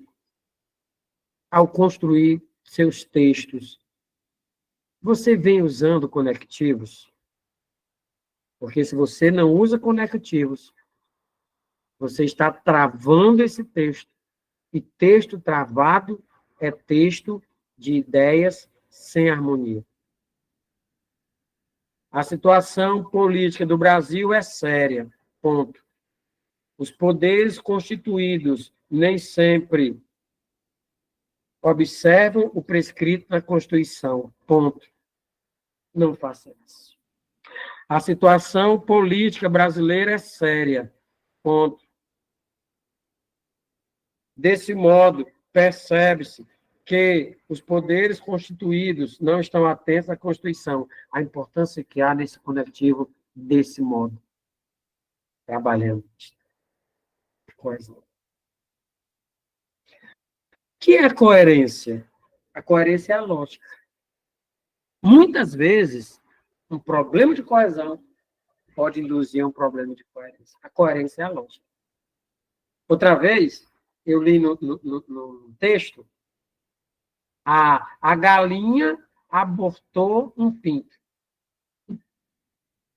ao construir seus textos, você vem usando conectivos? Porque se você não usa conectivos, você está travando esse texto. E texto travado é texto de ideias sem harmonia. A situação política do Brasil é séria. Ponto. Os poderes constituídos nem sempre observam o prescrito na Constituição. Ponto. Não faça isso. A situação política brasileira é séria. Ponto. Desse modo, percebe-se que os poderes constituídos não estão atentos à Constituição. A importância que há nesse conectivo desse modo. Trabalhando. Coisa. que é coerência? A coerência é a lógica. Muitas vezes, um problema de coesão pode induzir a um problema de coerência. A coerência é a lógica. Outra vez, eu li no texto, a galinha abortou um pinto.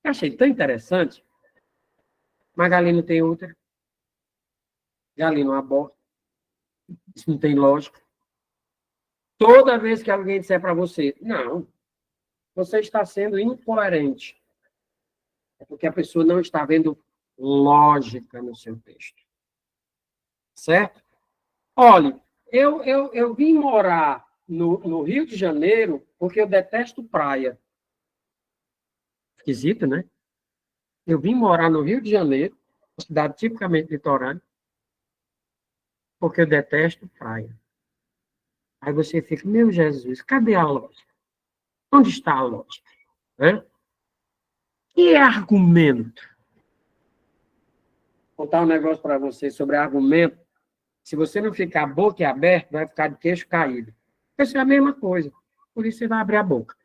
Eu achei tão interessante. Mas galinha não tem útero. Galinha não aborta. Isso não tem lógica. Toda vez que alguém disser para você, não, você está sendo incoerente. É porque a pessoa não está vendo lógica no seu texto. Certo? Olha, eu vim morar no Rio de Janeiro porque eu detesto praia. Esquisito, né? Eu vim morar no Rio de Janeiro, uma cidade tipicamente litorânea, porque eu detesto praia. Aí você fica, meu Jesus, cadê a lógica? Onde está a lógica? Né? Que argumento? Vou contar um negócio para você sobre argumento. Se você não ficar boquiaberto, vai ficar de queixo caído. Isso é a mesma coisa. Por isso você vai abrir a boca.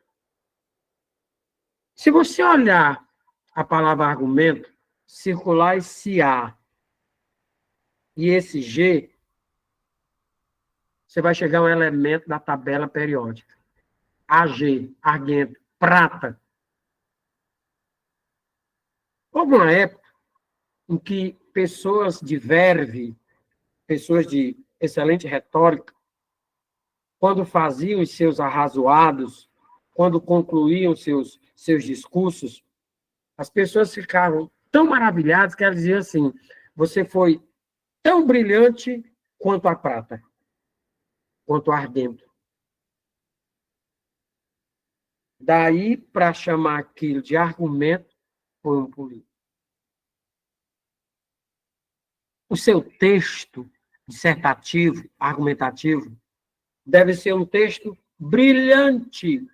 Se você olhar a palavra argumento, circular esse A e esse G, você vai chegar a um elemento da tabela periódica. AG, argento, prata. Houve uma época em que pessoas de verve, pessoas de excelente retórica, quando faziam os seus arrazoados, quando concluíam seus discursos, as pessoas ficavam tão maravilhadas que elas diziam assim, você foi tão brilhante quanto a prata, quanto o argento. Daí, para chamar aquilo de argumento, foi um político. O seu texto dissertativo, argumentativo, deve ser um texto brilhante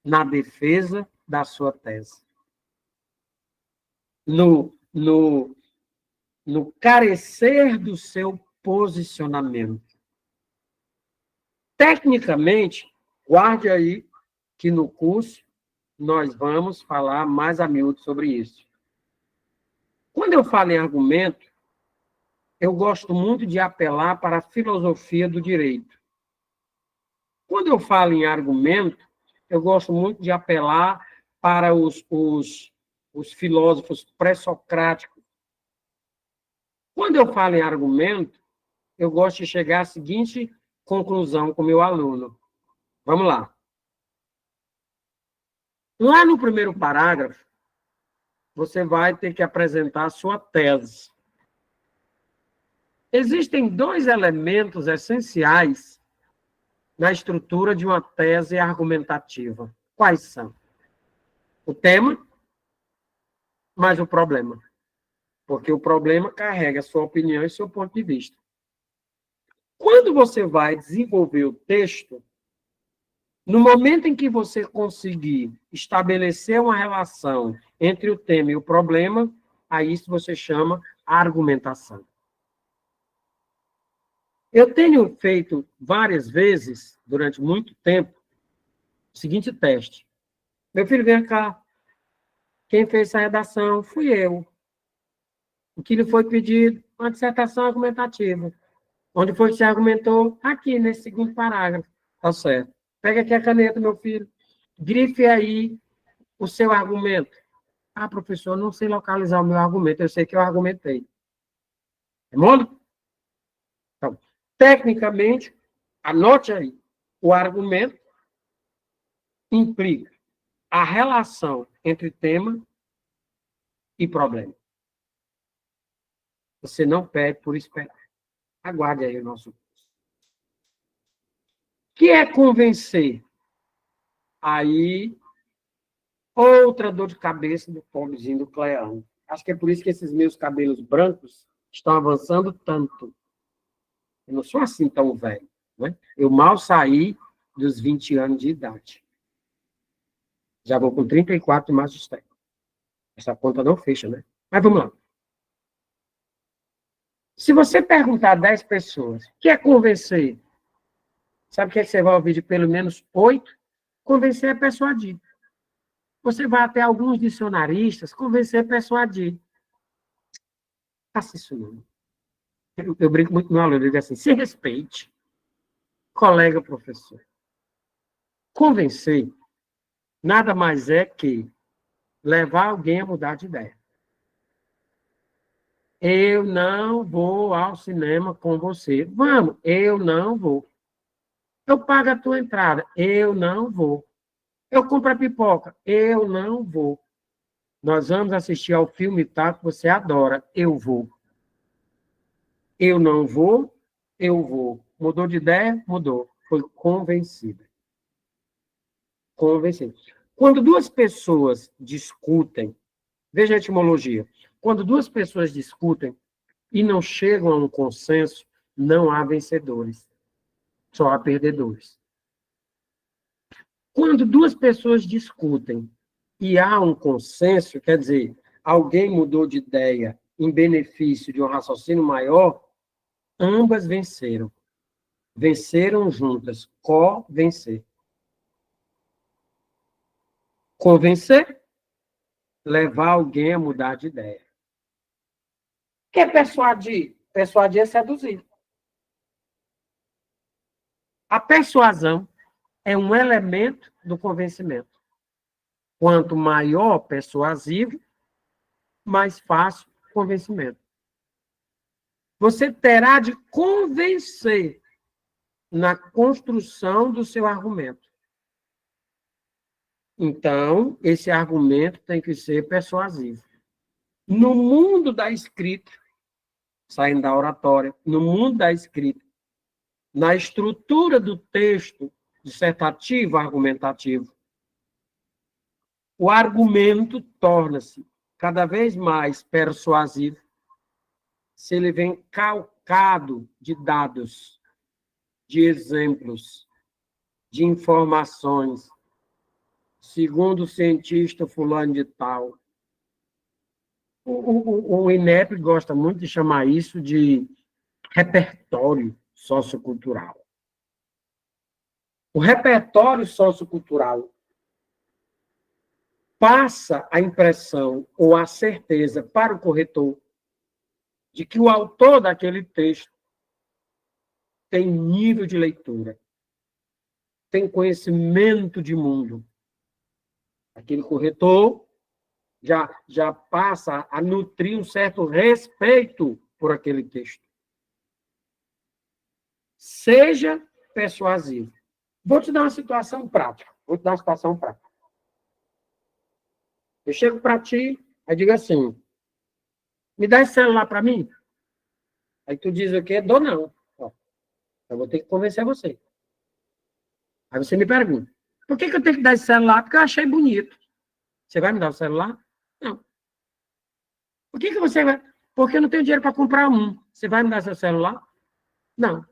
na defesa da sua tese. No carecer do seu posicionamento. Tecnicamente, guarde aí que no curso nós vamos falar mais a miúdo sobre isso. Quando eu falo em argumento, eu gosto muito de apelar para a filosofia do direito. Quando eu falo em argumento, eu gosto muito de apelar para os filósofos pré-socráticos. Quando eu falo em argumento, eu gosto de chegar à seguinte conclusão com o meu aluno. Vamos lá. Lá no primeiro parágrafo, você vai ter que apresentar a sua tese. Existem dois elementos essenciais na estrutura de uma tese argumentativa. Quais são? O tema, mais o problema. Porque o problema carrega sua opinião e seu ponto de vista. Quando você vai desenvolver o texto, no momento em que você conseguir estabelecer uma relação entre o tema e o problema, a isso você chama argumentação. Eu tenho feito várias vezes, durante muito tempo, o seguinte teste. Meu filho, vem cá. Quem fez essa redação fui eu. O que lhe foi pedido? Uma dissertação argumentativa. Onde foi que você argumentou? Aqui, nesse segundo parágrafo. Tá certo. Pega aqui a caneta, meu filho. Grife aí o seu argumento. Ah, professor, não sei localizar o meu argumento. Eu sei que eu argumentei. É mole? Então, tecnicamente, anote aí. O argumento implica a relação entre tema e problema. Você não pede por esperar. Aguarde aí o nosso curso. O que é convencer? Aí, outra dor de cabeça do pobrezinho do Cleano. Acho que é por isso que esses meus cabelos brancos estão avançando tanto. Eu não sou assim tão velho. Né? Eu mal saí dos 20 anos de idade. Já vou com 34 de magistério. Essa conta não fecha, né? Mas vamos lá. Se você perguntar a 10 pessoas, o que é convencer? Sabe o que você vai ouvir de pelo menos 8? Convencer é persuadir. Você vai até alguns dicionaristas, convencer é persuadir. Faça isso não. Eu brinco muito com meu aluno, eu digo assim, se respeite, colega professor. Convencer nada mais é que levar alguém a mudar de ideia. Eu não vou ao cinema com você. Vamos, eu não vou. Eu pago a tua entrada. Eu não vou. Eu compro a pipoca. Eu não vou. Nós vamos assistir ao filme tal que você adora. Eu vou. Eu não vou. Eu vou. Mudou de ideia? Mudou. Foi convencida. Convencido. Quando duas pessoas discutem, veja a etimologia. Quando duas pessoas discutem e não chegam a um consenso, não há vencedores. Só há perdedores. Quando duas pessoas discutem e há um consenso, quer dizer, alguém mudou de ideia em benefício de um raciocínio maior, ambas venceram. Venceram juntas. Co-vencer. Convencer, levar alguém a mudar de ideia. O que é persuadir? Persuadir é seduzir. A persuasão é um elemento do convencimento. Quanto maior persuasivo, mais fácil o convencimento. Você terá de convencer na construção do seu argumento. Então, esse argumento tem que ser persuasivo. No mundo da escrita, saindo da oratória, no mundo da escrita, na estrutura do texto dissertativo, argumentativo, o argumento torna-se cada vez mais persuasivo se ele vem calcado de dados, de exemplos, de informações, segundo o cientista fulano de tal. O INEP gosta muito de chamar isso de repertório sociocultural. O repertório sociocultural passa a impressão ou a certeza para o corretor de que o autor daquele texto tem nível de leitura, tem conhecimento de mundo. Aquele corretor já passa a nutrir um certo respeito por aquele texto. Seja persuasivo. Vou te dar uma situação prática. Eu chego para ti, aí digo assim, me dá esse celular para mim? Aí tu diz o quê? Dou não. Ó, eu vou ter que convencer você. Aí você me pergunta, por que eu tenho que dar esse celular? Porque eu achei bonito. Você vai me dar o celular? Não. Por que você vai? Porque eu não tenho dinheiro para comprar um. Você vai me dar seu celular? Não.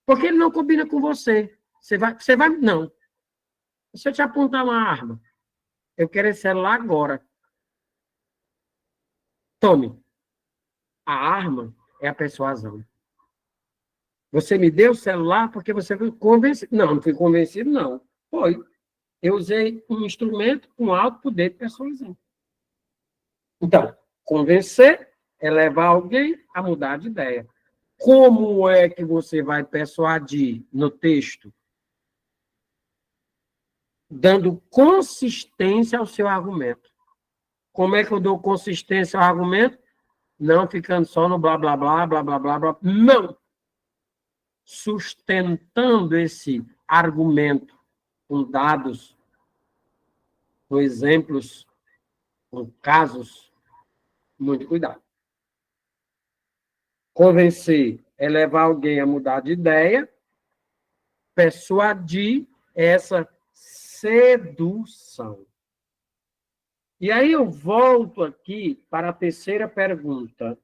Porque ele não combina com você. Você vai? Não. Se eu te apontar uma arma, eu quero esse celular agora. Tome. A arma é a persuasão. Você me deu o celular porque você foi convencido. Não, não fui convencido, não. Foi. Eu usei um instrumento com alto poder de persuasão. Então, convencer é levar alguém a mudar de ideia. Como é que você vai persuadir no texto? Dando consistência ao seu argumento. Como é que eu dou consistência ao argumento? Não ficando só no blá, blá, blá, blá, blá, blá, blá. Não! Sustentando esse argumento com dados, com exemplos, com casos. Muito cuidado. Convencer é levar alguém a mudar de ideia. Persuadir é essa sedução. E aí eu volto aqui para a terceira pergunta. O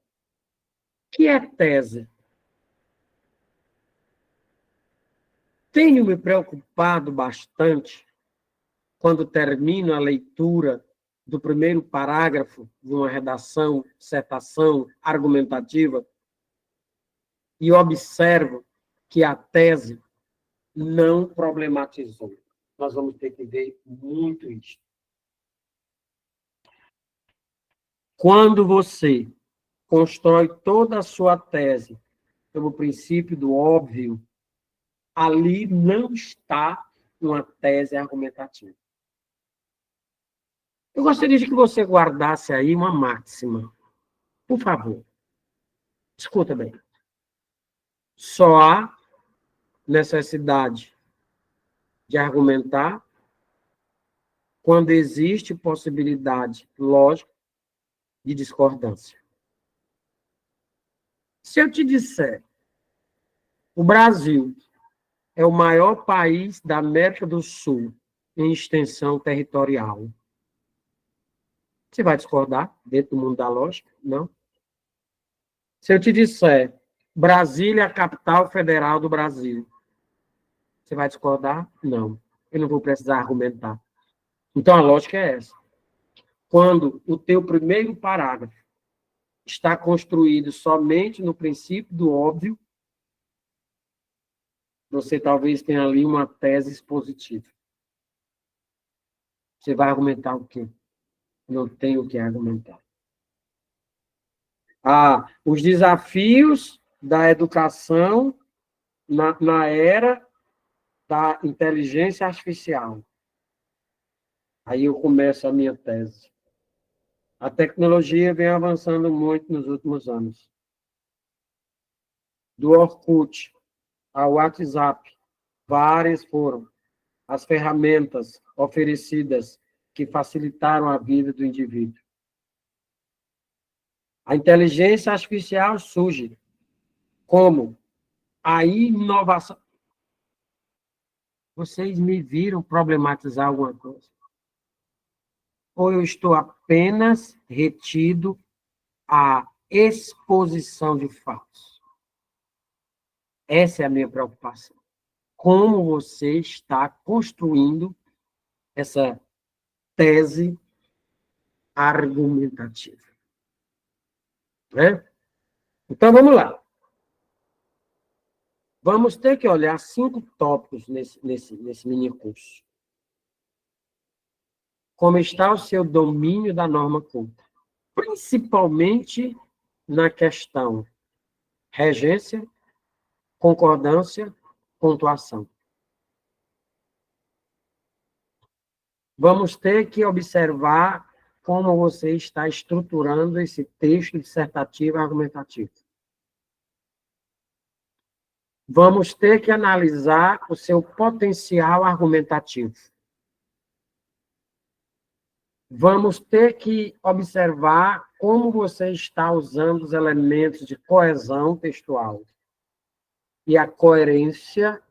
que é tese? Tenho me preocupado bastante quando termino a leitura do primeiro parágrafo de uma redação, dissertação argumentativa, e observo que a tese não problematizou. Nós vamos ter que ver muito isso. Quando você constrói toda a sua tese pelo princípio do óbvio, ali não está uma tese argumentativa. Eu gostaria de que você guardasse aí uma máxima. Por favor. Escuta bem. Só há necessidade de argumentar quando existe possibilidade lógica de discordância. Se eu te disser, o Brasil é o maior país da América do Sul em extensão territorial, você vai discordar dentro do mundo da lógica? Não. Se eu te disser, Brasília é a capital federal do Brasil, você vai discordar? Não. Eu não vou precisar argumentar. Então, a lógica é essa. Quando o teu primeiro parágrafo está construído somente no princípio do óbvio, você talvez tenha ali uma tese expositiva. Você vai argumentar o quê? Não tem o que argumentar. Os desafios da educação na era da inteligência artificial. Aí eu começo a minha tese. A tecnologia vem avançando muito nos últimos anos. Do Orkut ao WhatsApp, várias foram as ferramentas oferecidas que facilitaram a vida do indivíduo. A inteligência artificial surge como a inovação. Vocês me viram problematizar alguma coisa? Ou eu estou apenas retido à exposição de fatos? Essa é a minha preocupação. Como você está construindo essa tese argumentativa? Né? Então, vamos lá. Vamos ter que olhar 5 tópicos nesse mini curso. Como está o seu domínio da norma culta? Principalmente na questão regência, concordância, pontuação. Vamos ter que observar como você está estruturando esse texto dissertativo e argumentativo. Vamos ter que analisar o seu potencial argumentativo. Vamos ter que observar como você está usando os elementos de coesão textual e a coerência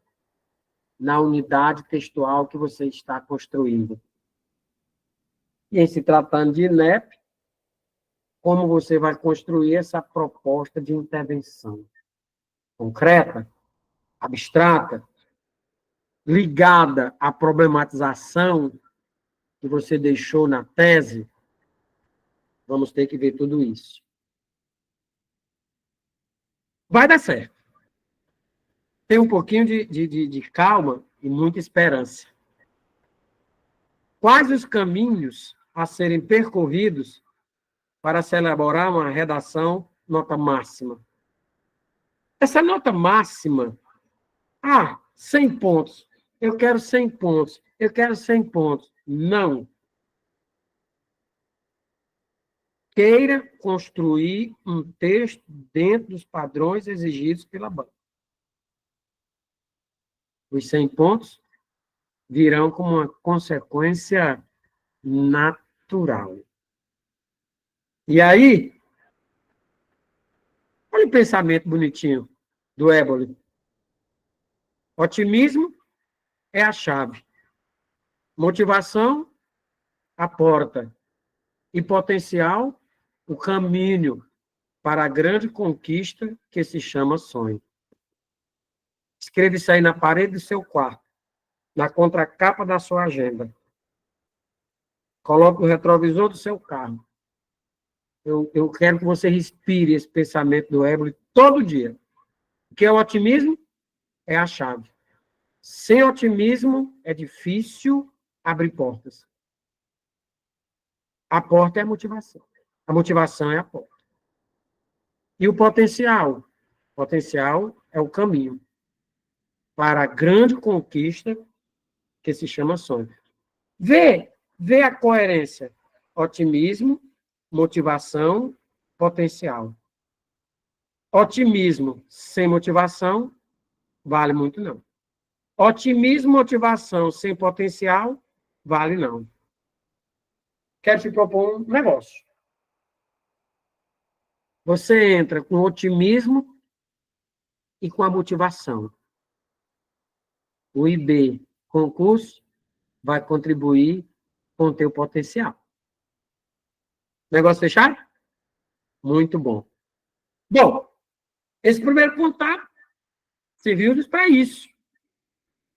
na unidade textual que você está construindo. E em se tratando de INEP, como você vai construir essa proposta de intervenção concreta, abstrata, ligada à problematização que você deixou na tese. Vamos ter que ver tudo isso. Vai dar certo. Tem um pouquinho de calma e muita esperança. Quais os caminhos a serem percorridos para se elaborar uma redação nota máxima? Essa nota máxima, 100 pontos. Eu quero 100 pontos. Eu quero 100 pontos. Não. Queira construir um texto dentro dos padrões exigidos pela banca. Os 100 pontos virão como uma consequência natural. E aí, olha o pensamento bonitinho do Éboli. Otimismo é a chave. Motivação, a porta. E potencial, o caminho para a grande conquista que se chama sonho. Escreva isso aí na parede do seu quarto, na contracapa da sua agenda. Coloque o retrovisor do seu carro. Eu quero que você respire esse pensamento do Éboli todo dia. O que é o otimismo? é a chave. Sem otimismo, é difícil abrir portas. A porta é a motivação. A motivação é a porta. E o potencial? O potencial é o caminho para a grande conquista que se chama sonho. Vê a coerência. Otimismo, motivação, potencial. Otimismo sem motivação, vale muito não. Otimismo, motivação sem potencial, vale não. Quero te propor um negócio. Você entra com otimismo e com a motivação. O IB, concurso, vai contribuir com o teu potencial. Negócio fechado? Muito bom. Bom, esse primeiro contato serviu para isso.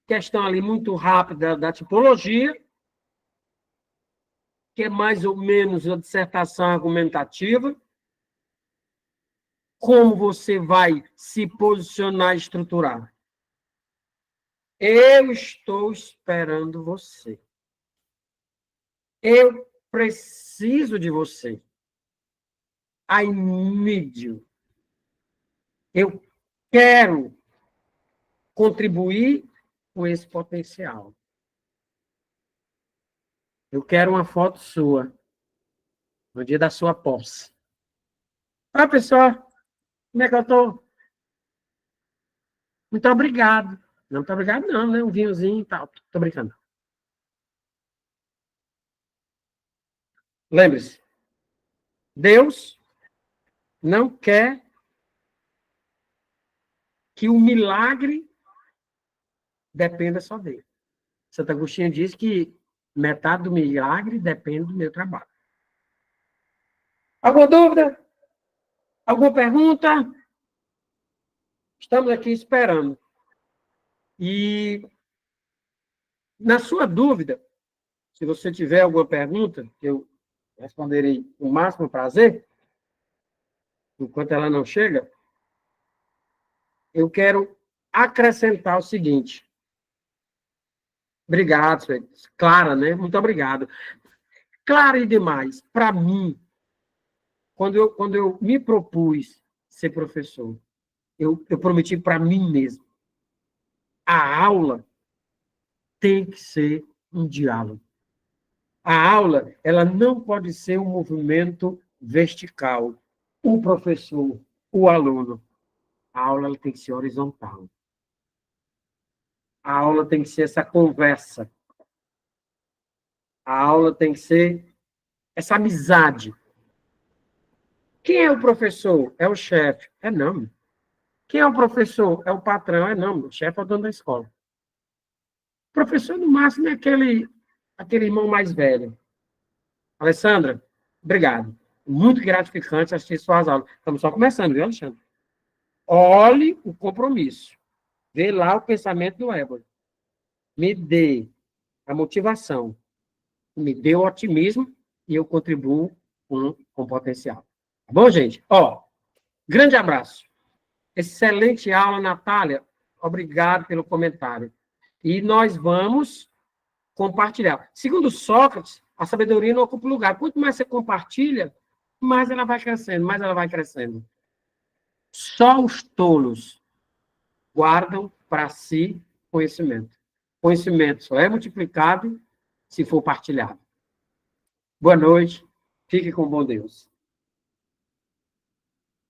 Questão ali muito rápida da tipologia, que é mais ou menos a dissertação argumentativa. Como você vai se posicionar e estruturar? Eu estou esperando você. Eu preciso de você. I need you. Eu quero contribuir com esse potencial. Eu quero uma foto sua no dia da sua posse. Ah, pessoal, como é que eu estou? Muito obrigado. Não, muito obrigado não, né? Um vinhozinho e tal. Estou brincando. Lembre-se, Deus não quer que o milagre dependa só dele. Santo Agostinho diz que metade do milagre depende do meu trabalho. Alguma dúvida? Alguma pergunta? Estamos aqui esperando. E, na sua dúvida, se você tiver alguma pergunta, eu responderei com o máximo prazer, enquanto ela não chega, eu quero acrescentar o seguinte. Obrigado, Clara, né? Muito obrigado. Clara e demais, para mim, quando eu me propus ser professor, eu prometi para mim mesmo, a aula tem que ser um diálogo. A aula, ela não pode ser um movimento vertical. O professor, o aluno. A aula ela tem que ser horizontal. A aula tem que ser essa conversa. A aula tem que ser essa amizade. Quem é o professor? É o chefe? É não. Quem é o professor? É o patrão? É não. O chefe é o dono da escola. O professor, no máximo, é aquele irmão mais velho. Alessandra, obrigado. Muito gratificante assistir suas aulas. Estamos só começando, viu, Alexandre? Olhe o compromisso. Vê lá o pensamento do Ébora. Me dê a motivação. Me dê o otimismo e eu contribuo com potencial. Tá bom, gente? Ó, grande abraço. Excelente aula, Natália. Obrigado pelo comentário. E nós vamos compartilhar. Segundo Sócrates, a sabedoria não ocupa lugar. Quanto mais você compartilha, mais ela vai crescendo, mais ela vai crescendo. Só os tolos guardam para si conhecimento. Conhecimento só é multiplicado se for partilhado. Boa noite. Fique com bom Deus.